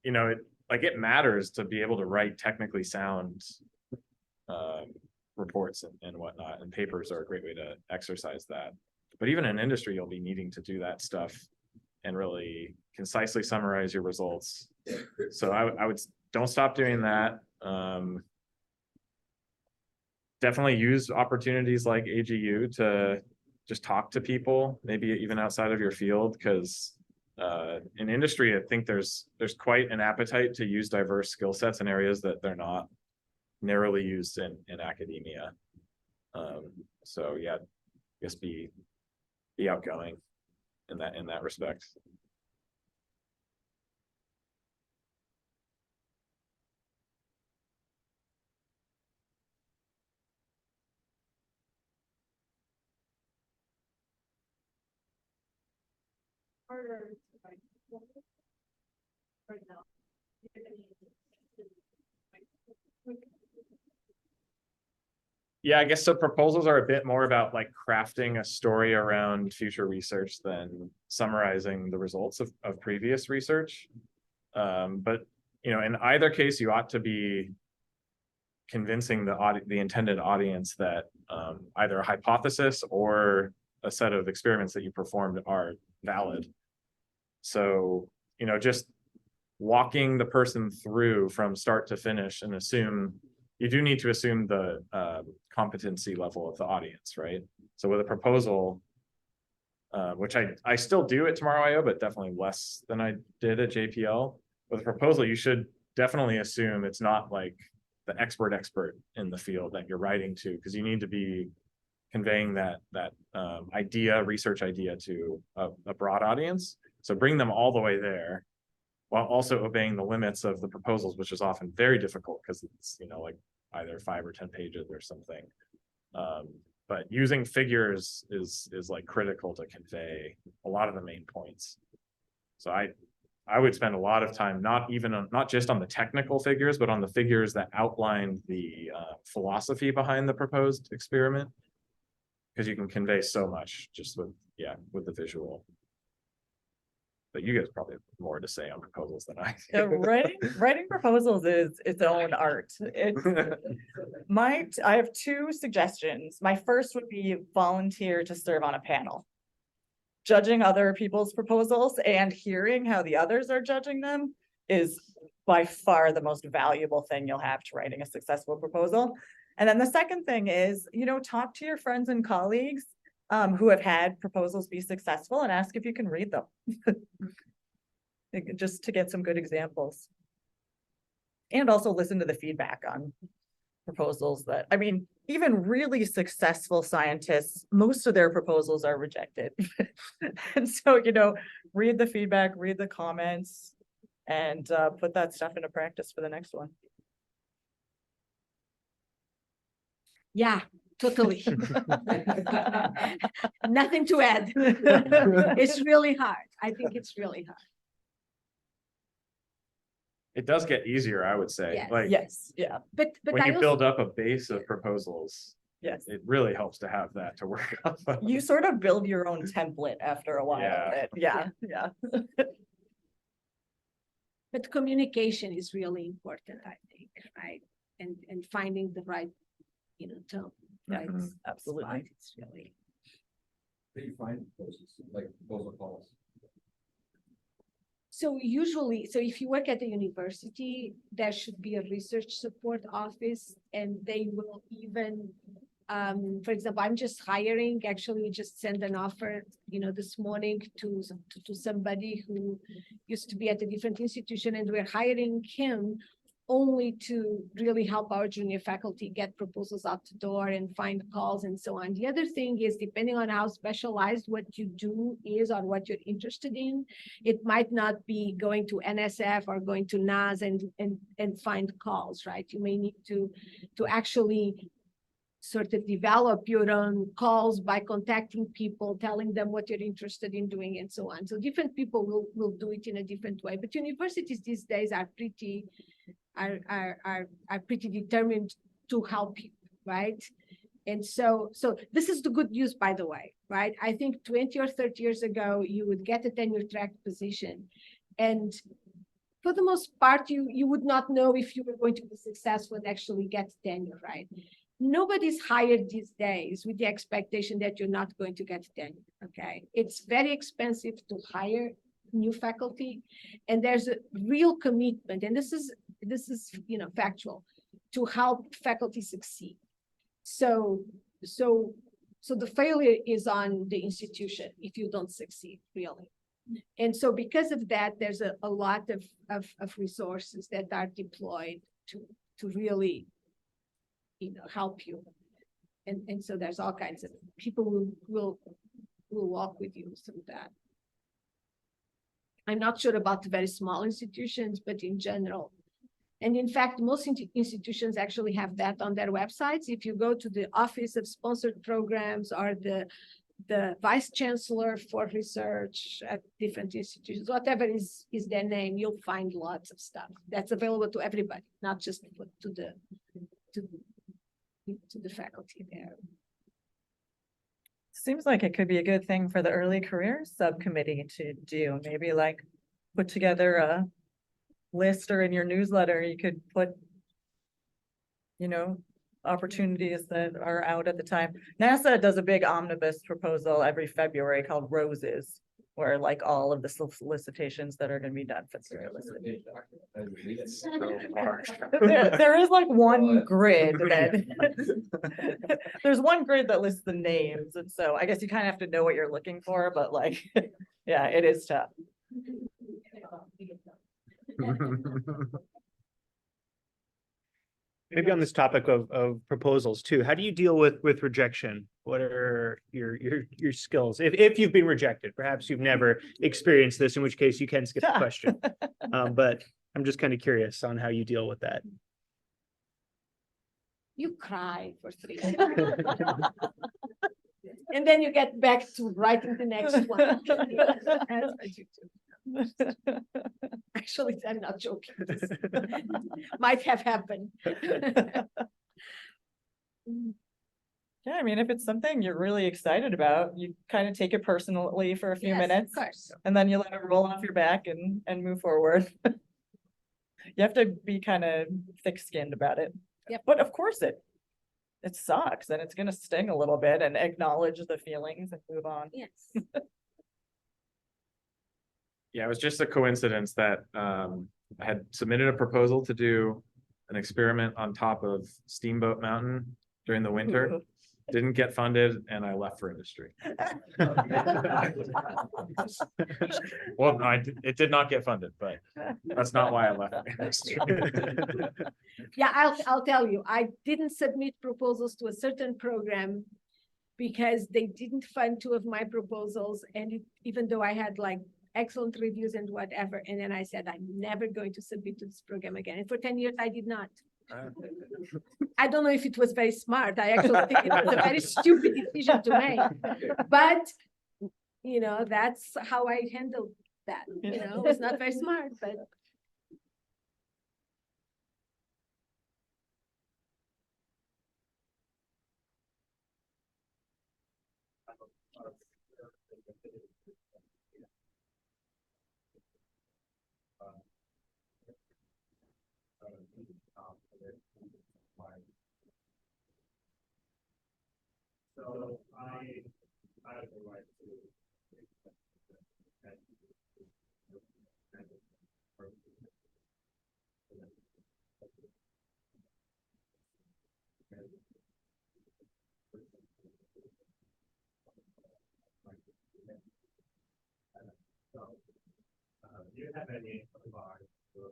it matters to be able to write technically sound reports and whatnot, and papers are a great way to exercise that. But even in industry, you'll be needing to do that stuff and really concisely summarize your results. So I would don't stop doing that. Definitely use opportunities like AGU to just talk to people, maybe even outside of your field, because in industry, I think there's quite an appetite to use diverse skill sets in areas that they're not narrowly used in academia. So yeah, I guess be outgoing in that respect. Yeah, I guess so. Proposals are a bit more about like crafting a story around future research than summarizing the results of previous research. But in either case, you ought to be convincing the intended audience that either a hypothesis or a set of experiments that you performed are valid. So, just walking the person through from start to finish, and you do need to assume the competency level of the audience, right? So with a proposal, which I still do at Tomorrow IO, but definitely less than I did at JPL. With a proposal, you should definitely assume it's not like the expert in the field that you're writing to, because you need to be conveying that research idea to a broad audience. So bring them all the way there, while also obeying the limits of the proposals, which is often very difficult because it's like either 5 or 10 pages or something. But using figures is like critical to convey a lot of the main points. So I would spend a lot of time not just on the technical figures, but on the figures that outline the philosophy behind the proposed experiment, because you can convey so much just with the visual. But you guys probably have more to say on proposals than I do. Writing proposals is its own art. I have 2 suggestions. My first would be volunteer to serve on a panel. Judging other people's proposals and hearing how the others are judging them is by far the most valuable thing you'll have to writing a successful proposal. And then the second thing is, talk to your friends and colleagues who have had proposals be successful and ask if you can read them. Just to get some good examples. And also listen to the feedback on proposals that, even really successful scientists, most of their proposals are rejected. And so, read the feedback, read the comments, and put that stuff into practice for the next one. Yeah, totally. Nothing to add. It's really hard. I think it's really hard. It does get easier, I would say, Yes. like, Yes, yeah, But when I you also, build up a base of proposals, yes. it really helps to have that to work off of. You sort of build your own template after a while. Yeah. Yeah. but communication is really important, I think, right? And finding the right, tone, right? Absolutely. spot. It's really. How do you find proposals, like proposal calls? So usually, if you work at the university, there should be a research support office, and they will even, for example, I'm just hiring, actually just sent an offer, this morning to somebody who used to be at a different institution, and we're hiring him only to really help our junior faculty get proposals out the door and find calls and so on. The other thing is, depending on how specialized what you do is or what you're interested in, it might not be going to NSF or going to NAS and find calls, right? You may need to actually sort of develop your own calls by contacting people, telling them what you're interested in doing and so on. So different people will do it in a different way, but universities these days are pretty determined to help you, right? And so this is the good news, by the way, right? I think 20 or 30 years ago, you would get a tenure track position, and for the most part, you would not know if you were going to be successful and actually get tenure, right? Nobody's hired these days with the expectation that you're not going to get tenure, okay? It's very expensive to hire new faculty, and there's a real commitment, and this is factual, to help faculty succeed. So the failure is on the institution if you don't succeed, really. And so because of that, there's a lot of resources that are deployed to really help you. And so there's all kinds of people who will walk with you through that. I'm not sure about the very small institutions, but in general. And in fact, most institutions actually have that on their websites. If you go to the Office of Sponsored Programs or the Vice Chancellor for Research at different institutions, whatever is their name, you'll find lots of stuff that's available to everybody, not just to the faculty there. Seems like it could be a good thing for the early career subcommittee to do. Maybe like put together a list, or in your newsletter, you could put, opportunities that are out at the time. NASA does a big omnibus proposal every February called Roses, where like all of the solicitations that are going to be done for the listed. It's so hard. There is like one grid that there's one grid that lists the names, and so I guess you kind of have to know what you're looking for, but like, yeah, it is tough. Maybe on this topic of proposals too, how do you deal with rejection? What are your skills? If you've been rejected, perhaps you've never experienced this, in which case you can skip the question. But I'm just kind of curious on how you deal with that. You cry for 3 days. And then you get back to writing the next one. That's what you do. Actually, I'm not joking. This might have happened. Yeah, I mean, if it's something you're really excited about, you kind of take it personally for a few Yes, minutes, of course. and then you let it roll off your back and move forward. You have to be kind of thick-skinned about it. Yep. But of course it sucks, and it's gonna sting a little bit, and acknowledge the feelings and move on. Yes. Yeah, it was just a coincidence that I had submitted a proposal to do an experiment on top of Steamboat Mountain during the winter. Didn't get funded and I left for industry. Well, it did not get funded, but that's not why I left industry. Yeah, I'll tell you, I didn't submit proposals to a certain program because they didn't fund two of my proposals, and even though I had like excellent reviews and whatever, and then I said, I'm never going to submit to this program again, and for 10 years I did not. I don't know if it was very smart. I actually think it was a very stupid decision to make, but you know, that's how I handled that. You know, it was not very smart, but So I would like to. Do you have any advice for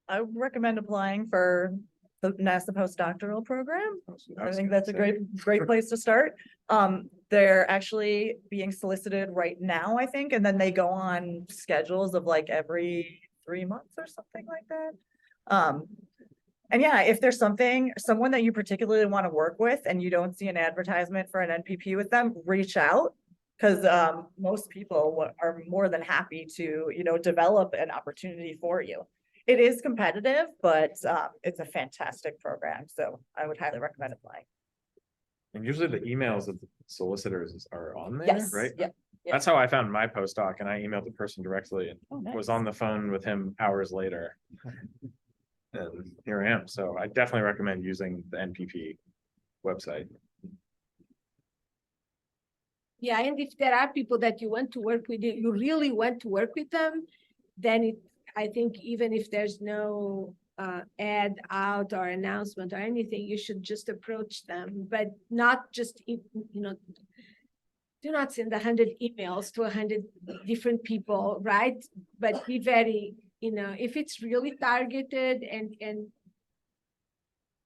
I would recommend applying for the NASA postdoctoral program. I think that's a great place to start. They're actually being solicited right now, I think, and then they go on schedules of like every 3 months or something like that. And yeah, if there's someone that you particularly want to work with and you don't see an advertisement for an NPP with them, reach out. Because most people are more than happy to, you know, develop an opportunity for you. It is competitive, but it's a fantastic program. So I would highly recommend applying. And usually the emails of the solicitors are on there, Yes, right? yeah. That's how I found my postdoc, and I emailed the person directly and Oh, was nice. on the phone with him hours later. And here I am. So I definitely recommend using the NPP website. yeah, and if there are people that you want to work with, you really want to work with them, then I think even if there's no ad out or announcement or anything, you should just approach them, but not just, you know, do not send 100 emails to 100 different people, right? But be very, you know, if it's really targeted and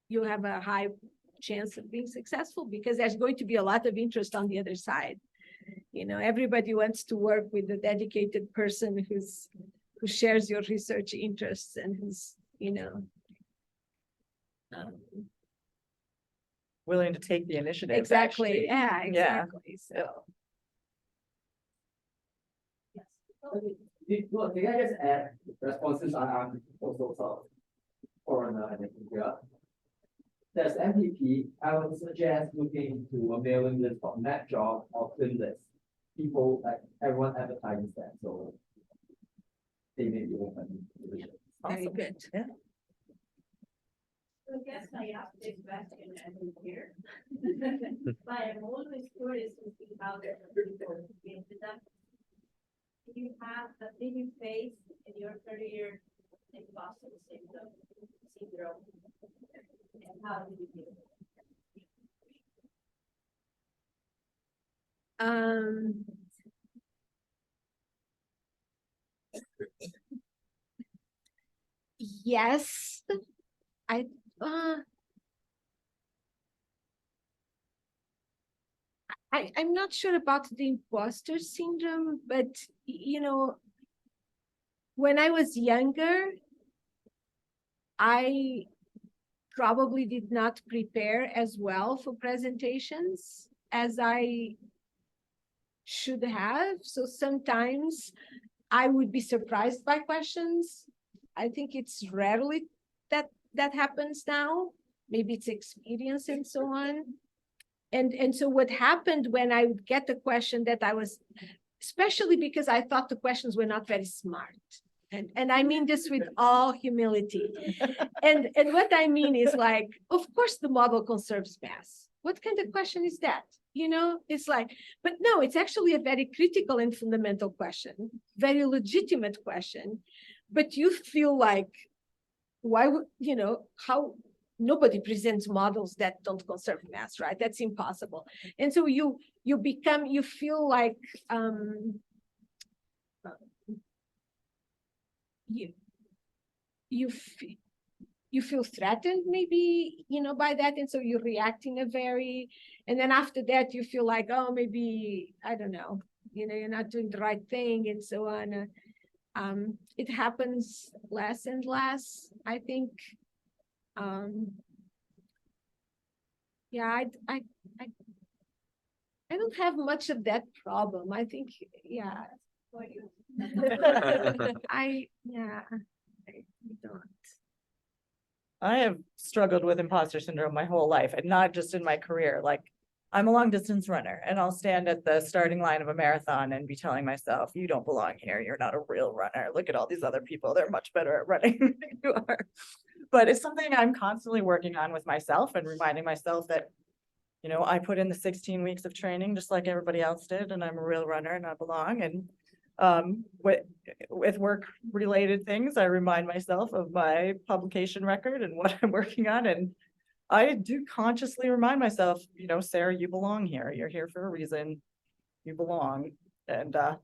you have a high chance of being successful, because there's going to be a lot of interest on the other side. You know, everybody wants to work with a dedicated person who shares your research interests and who's, you know, Willing to take the initiative. exactly. actually. Yeah, exactly. So. Can I just add responses I'm also sort of foreigner and India. There's MPP, I would suggest looking to a mailing list of net job or film list. People, like everyone advertises that, so they may be open. Very good. Yeah. So I guess I asked this question every year. But I'm always curious to see how the people get to that. Do you have a thing you face in your career in Boston syndrome? And how did you do it? Yes, I'm not sure about the imposter syndrome, but you know, when I was younger, I probably did not prepare as well for presentations as I should have. So sometimes I would be surprised by questions. I think it's rarely that happens now. Maybe it's experience and so on. And so what happened when I would get the question that I was, especially because I thought the questions were not very smart. And I mean this with all humility. And what I mean is like, of course, the model conserves mass. what kind of question is that? You know, it's like, but no, it's actually a very critical and fundamental question, very legitimate question. But you feel like, why would, you know, how nobody presents models that don't conserve mass, right? That's impossible. And so you feel like you feel threatened maybe, you know, by that. And so you react in a very, and then after that you feel like, oh, maybe, I don't know, you know, you're not doing the right thing and so on. It happens less and less, I think. Yeah, I don't have much of that problem. I think, yeah. I don't. I have struggled with imposter syndrome my whole life, and not just in my career. Like, I'm a long distance runner, and I'll stand at the starting line of a marathon and be telling myself, you don't belong here. You're not a real runner. Look at all these other people. They're much better at running than you are. But it's something I'm constantly working on with myself and reminding myself that, you know, I put in the 16 weeks of training just like everybody else did, and I'm a real runner and I belong. And with work related things, I remind myself of my publication record and what I'm working on. And I do consciously remind myself, you know, Sarah, you belong here. You're here for a reason. You belong. And I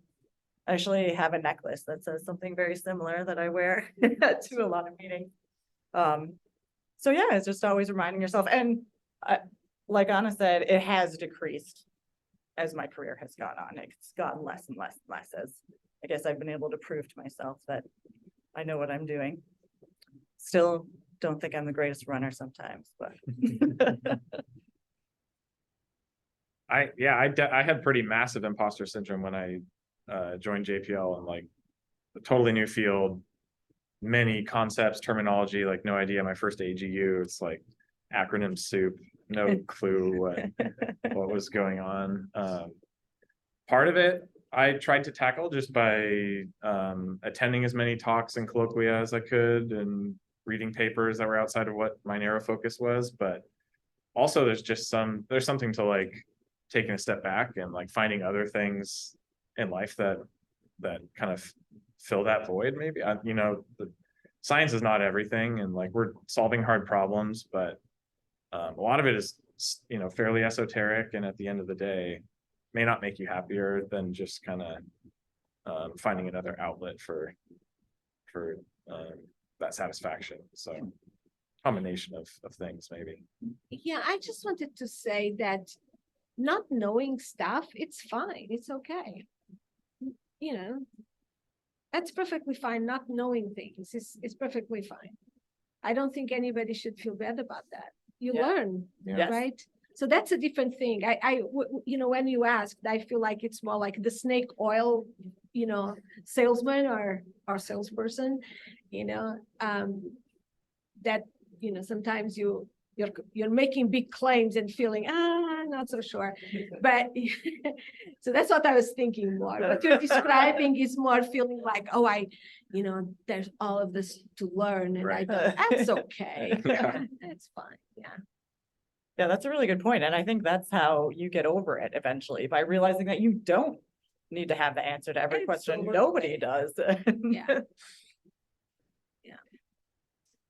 actually have a necklace that says something very similar that I wear to a lot of meetings. So yeah, it's just always reminding yourself. And like Anna said, it has decreased as my career has gone on. It's gotten less and less and less as I guess I've been able to prove to myself that I know what I'm doing. Still don't think I'm the greatest runner sometimes, but. I had pretty massive imposter syndrome when I joined JPL, and like a totally new field, many concepts, terminology, like no idea. My first AGU, it's like acronym soup, no clue what was going on. Part of it I tried to tackle just by attending as many talks and colloquia as I could and reading papers that were outside of what my narrow focus was. But also there's something to like taking a step back and like finding other things in life that kind of fill that void. Maybe you know, the science is not everything, and like we're solving hard problems, but a lot of it is, you know, fairly esoteric, and at the end of the day may not make you happier than just kind of finding another outlet for that satisfaction. So combination of things maybe. Yeah, I just wanted to say that not knowing stuff, it's fine, it's okay. You know, that's perfectly fine. Not knowing things is perfectly fine. I don't think anybody should feel bad about that. You learn, Yes. right? So that's a different thing. You know, when you asked, I feel like it's more like the snake oil, you know, salesman or salesperson, you know, that, you know, sometimes you're making big claims and feeling, not so sure. But so that's what I was thinking more. What you're describing is more feeling like, oh, you know, there's all of this to learn, and Right. that's okay. Yeah. That's fine. Yeah. Yeah, that's a really good point. And I think that's how you get over it eventually, by realizing that you don't need to have the answer to every question. Absolutely. Nobody does. Yeah.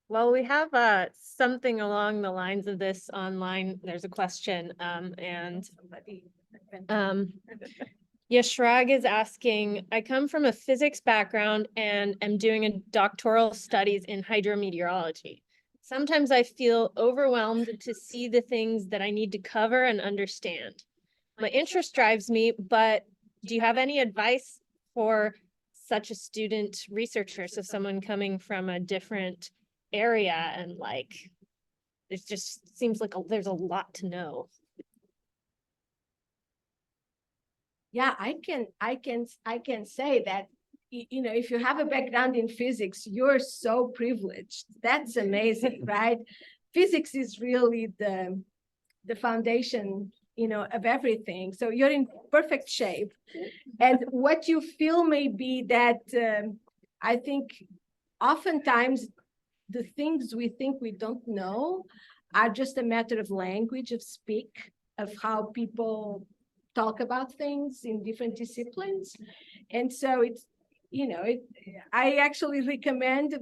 Well, we have something along the lines of this online. There's a question, and Yashrag is asking, I come from a physics background and am doing a doctoral studies in hydrometeorology. Sometimes I feel overwhelmed to see the things that I need to cover and understand. My interest drives me, but do you have any advice for such a student researcher? So someone coming from a different area, and like, it just seems like there's a lot to know. Yeah, I can say that, you know, if you have a background in physics, you're so privileged. That's amazing, right? Physics is really the foundation, you know, of everything. So you're in perfect shape. And what you feel may be that I think oftentimes the things we think we don't know are just a matter of language, of speak, of how people talk about things in different disciplines. And so it's, I actually recommend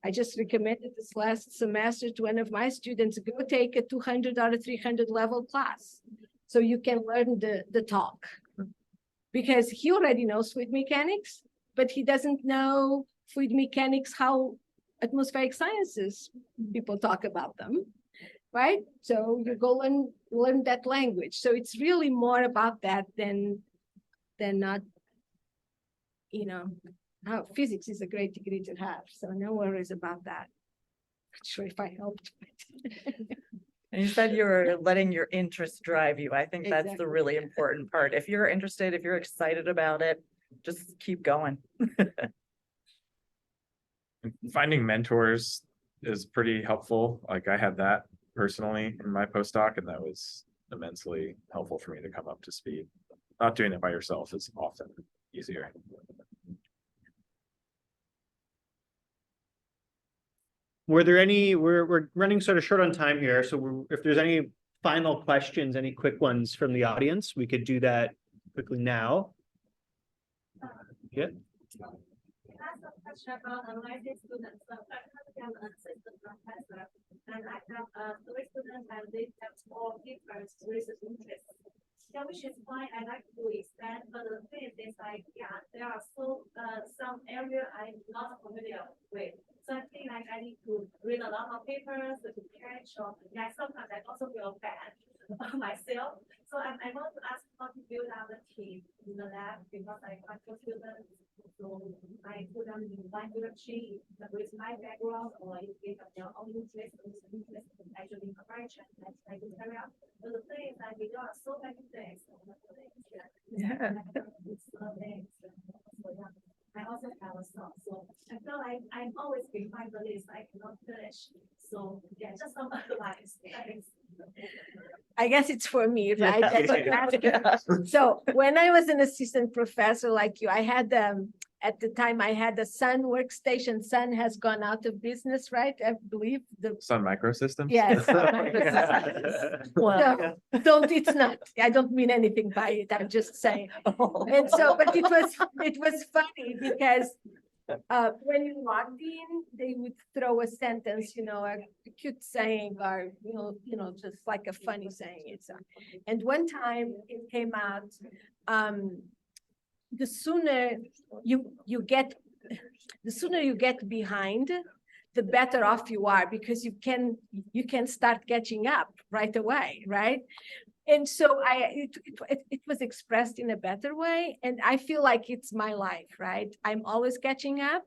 I just recommended this last semester to one of my students, go take a 200 or a 300 level class so you can learn the talk. Because he already knows fluid mechanics, but he doesn't know fluid mechanics, how atmospheric sciences people talk about them, right? So you go learn that language. So it's really more about that than not, physics is a great degree to have. So no worries about that. Not sure if I helped. And you said you were letting your interest drive you. I think that's the Exactly. really important part. If you're interested, if you're excited about it, just keep going. Finding mentors is pretty helpful. Like I had that personally in my postdoc, and that was immensely helpful for me to come up to speed. Not doing it by yourself is often easier. Were there any, we're running sort of short on time here, so if there's any final questions, any quick ones from the audience, we could do that quickly now. Yeah. Ask a question about analyzing students. So I have an assistant professor, and I have 3 students, and they have 4 papers with interest. Yeah, which is why I like to expand. But the thing is like, yeah, there are some area I'm not familiar with. So I think like I need to read a lot of papers to catch, or yeah, sometimes I also feel bad myself. So I want to ask how to build out the team in the lab, because I want to students. So I put them in one direction with my background, or if they have their own interest, actually correction, I can carry out. But the thing is that we got so many things. Yeah. I also have a son, so I feel like I'm always behind the list. I cannot finish. So yeah, just some advice. Thanks. I guess it's for me, right? Yeah. So when I was an assistant professor like you, I had at the time I had the Sun workstation. Sun has gone out of business, right? I believe the Sun Microsystems? yes. Well, It's not. I don't mean anything by it. I'm just saying. And so, but it was funny because when you logged in, they would throw a sentence, a cute saying, or just like a funny saying. And one time it came out, the sooner you get behind, the better off you are, because you can start catching up right away, right? And so it was expressed in a better way. And I feel like it's my life, right? I'm always catching up.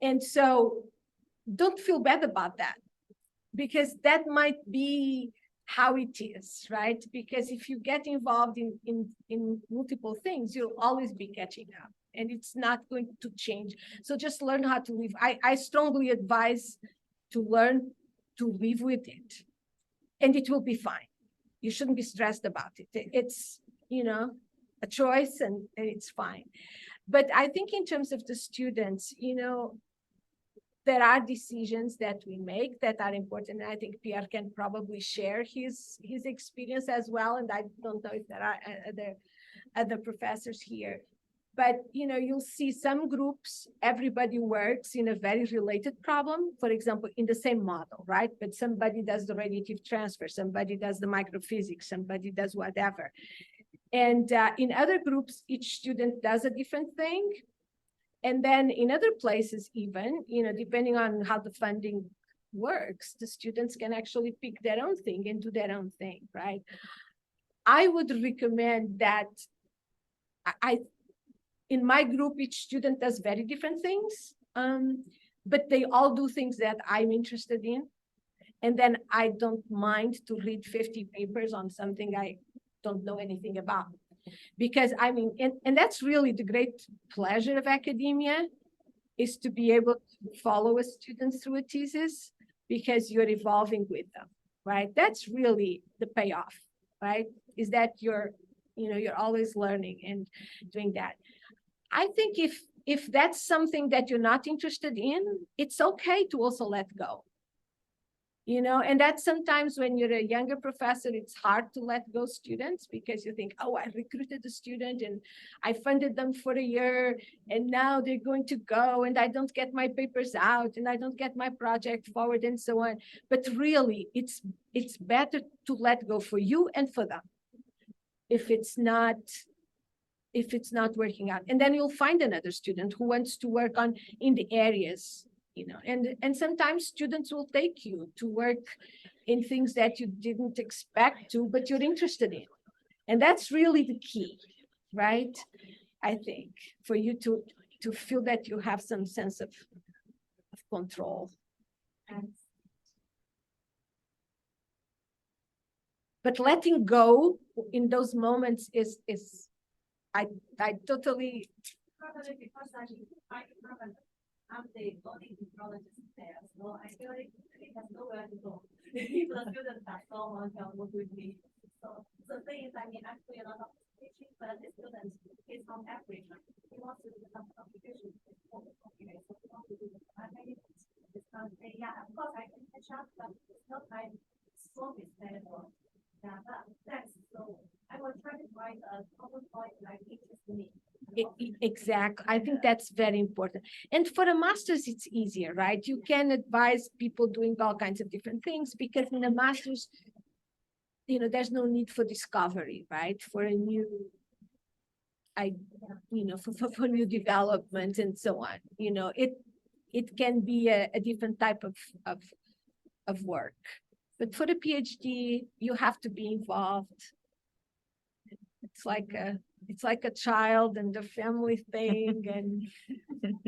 And so don't feel bad about that, because that might be how it is, right? Because if you get involved in multiple things, you'll always be catching up, and it's not going to change. So just learn how to live. I strongly advise to learn to live with it, and it will be fine. You shouldn't be stressed about it. It's, a choice, and it's fine. But I think in terms of the students, there are decisions that we make that are important. And I think Pierre can probably share his experience as well. And I don't know if there are other professors here. But you'll see some groups, everybody works in a very related problem, for example, in the same model, right? But somebody does the radiative transfer, somebody does the microphysics, somebody does whatever. And in other groups, each student does a different thing. And then in other places, even, depending on how the funding works, the students can actually pick their own thing and do their own thing, right? I would recommend that in my group, each student does very different things, but they all do things that I'm interested in. And then I don't mind to read 50 papers on something I don't know anything about. Because and that's really the great pleasure of academia, is to be able to follow a student through a thesis, because you're evolving with them, right? That's really the payoff, right? Is that you're always learning and doing that. I think if that's something that you're not interested in, it's okay to also let go. You know, and that's sometimes when you're a younger professor, it's hard to let go students because you think, oh, I recruited a student and I funded them for a year and now they're going to go and I don't get my papers out and I don't get my project forward and so on. But really, it's better to let go for you and for them if it's not working out. And then you'll find another student who wants to work on in the areas, you know, and sometimes students will take you to work in things that you didn't expect to, but you're interested in. And that's really the key, right? I think for you to feel that you have some sense of control. But letting go in those moments is I totally. I'm the only technologist there, so I feel like it has nowhere to go. If the students are so much work with me. So the thing is, I mean, actually a lot of teaching, but the student is on average, he wants to do some complications. So he wants to do the yeah, of course I can catch up, but it's not like so sustainable. Yeah, but that's so I will try to find a common point like interests me. Exactly. I think that's very important. And for a master's, it's easier, right? You can advise people doing all kinds of different things because in a master's, you know, there's no need for discovery, right? For a new, for new development and so on. You know, it can be a different type of work. But for the PhD, you have to be involved. It's like a child and the family thing and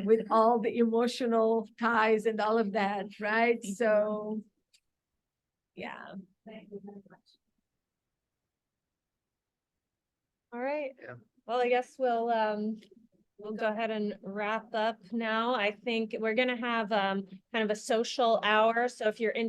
with all the emotional ties and all of that, right? So, yeah. Thank you very much. All right. Yeah. Well, I guess we'll go ahead and wrap up now. I think we're gonna have kind of a social hour. So if you're interested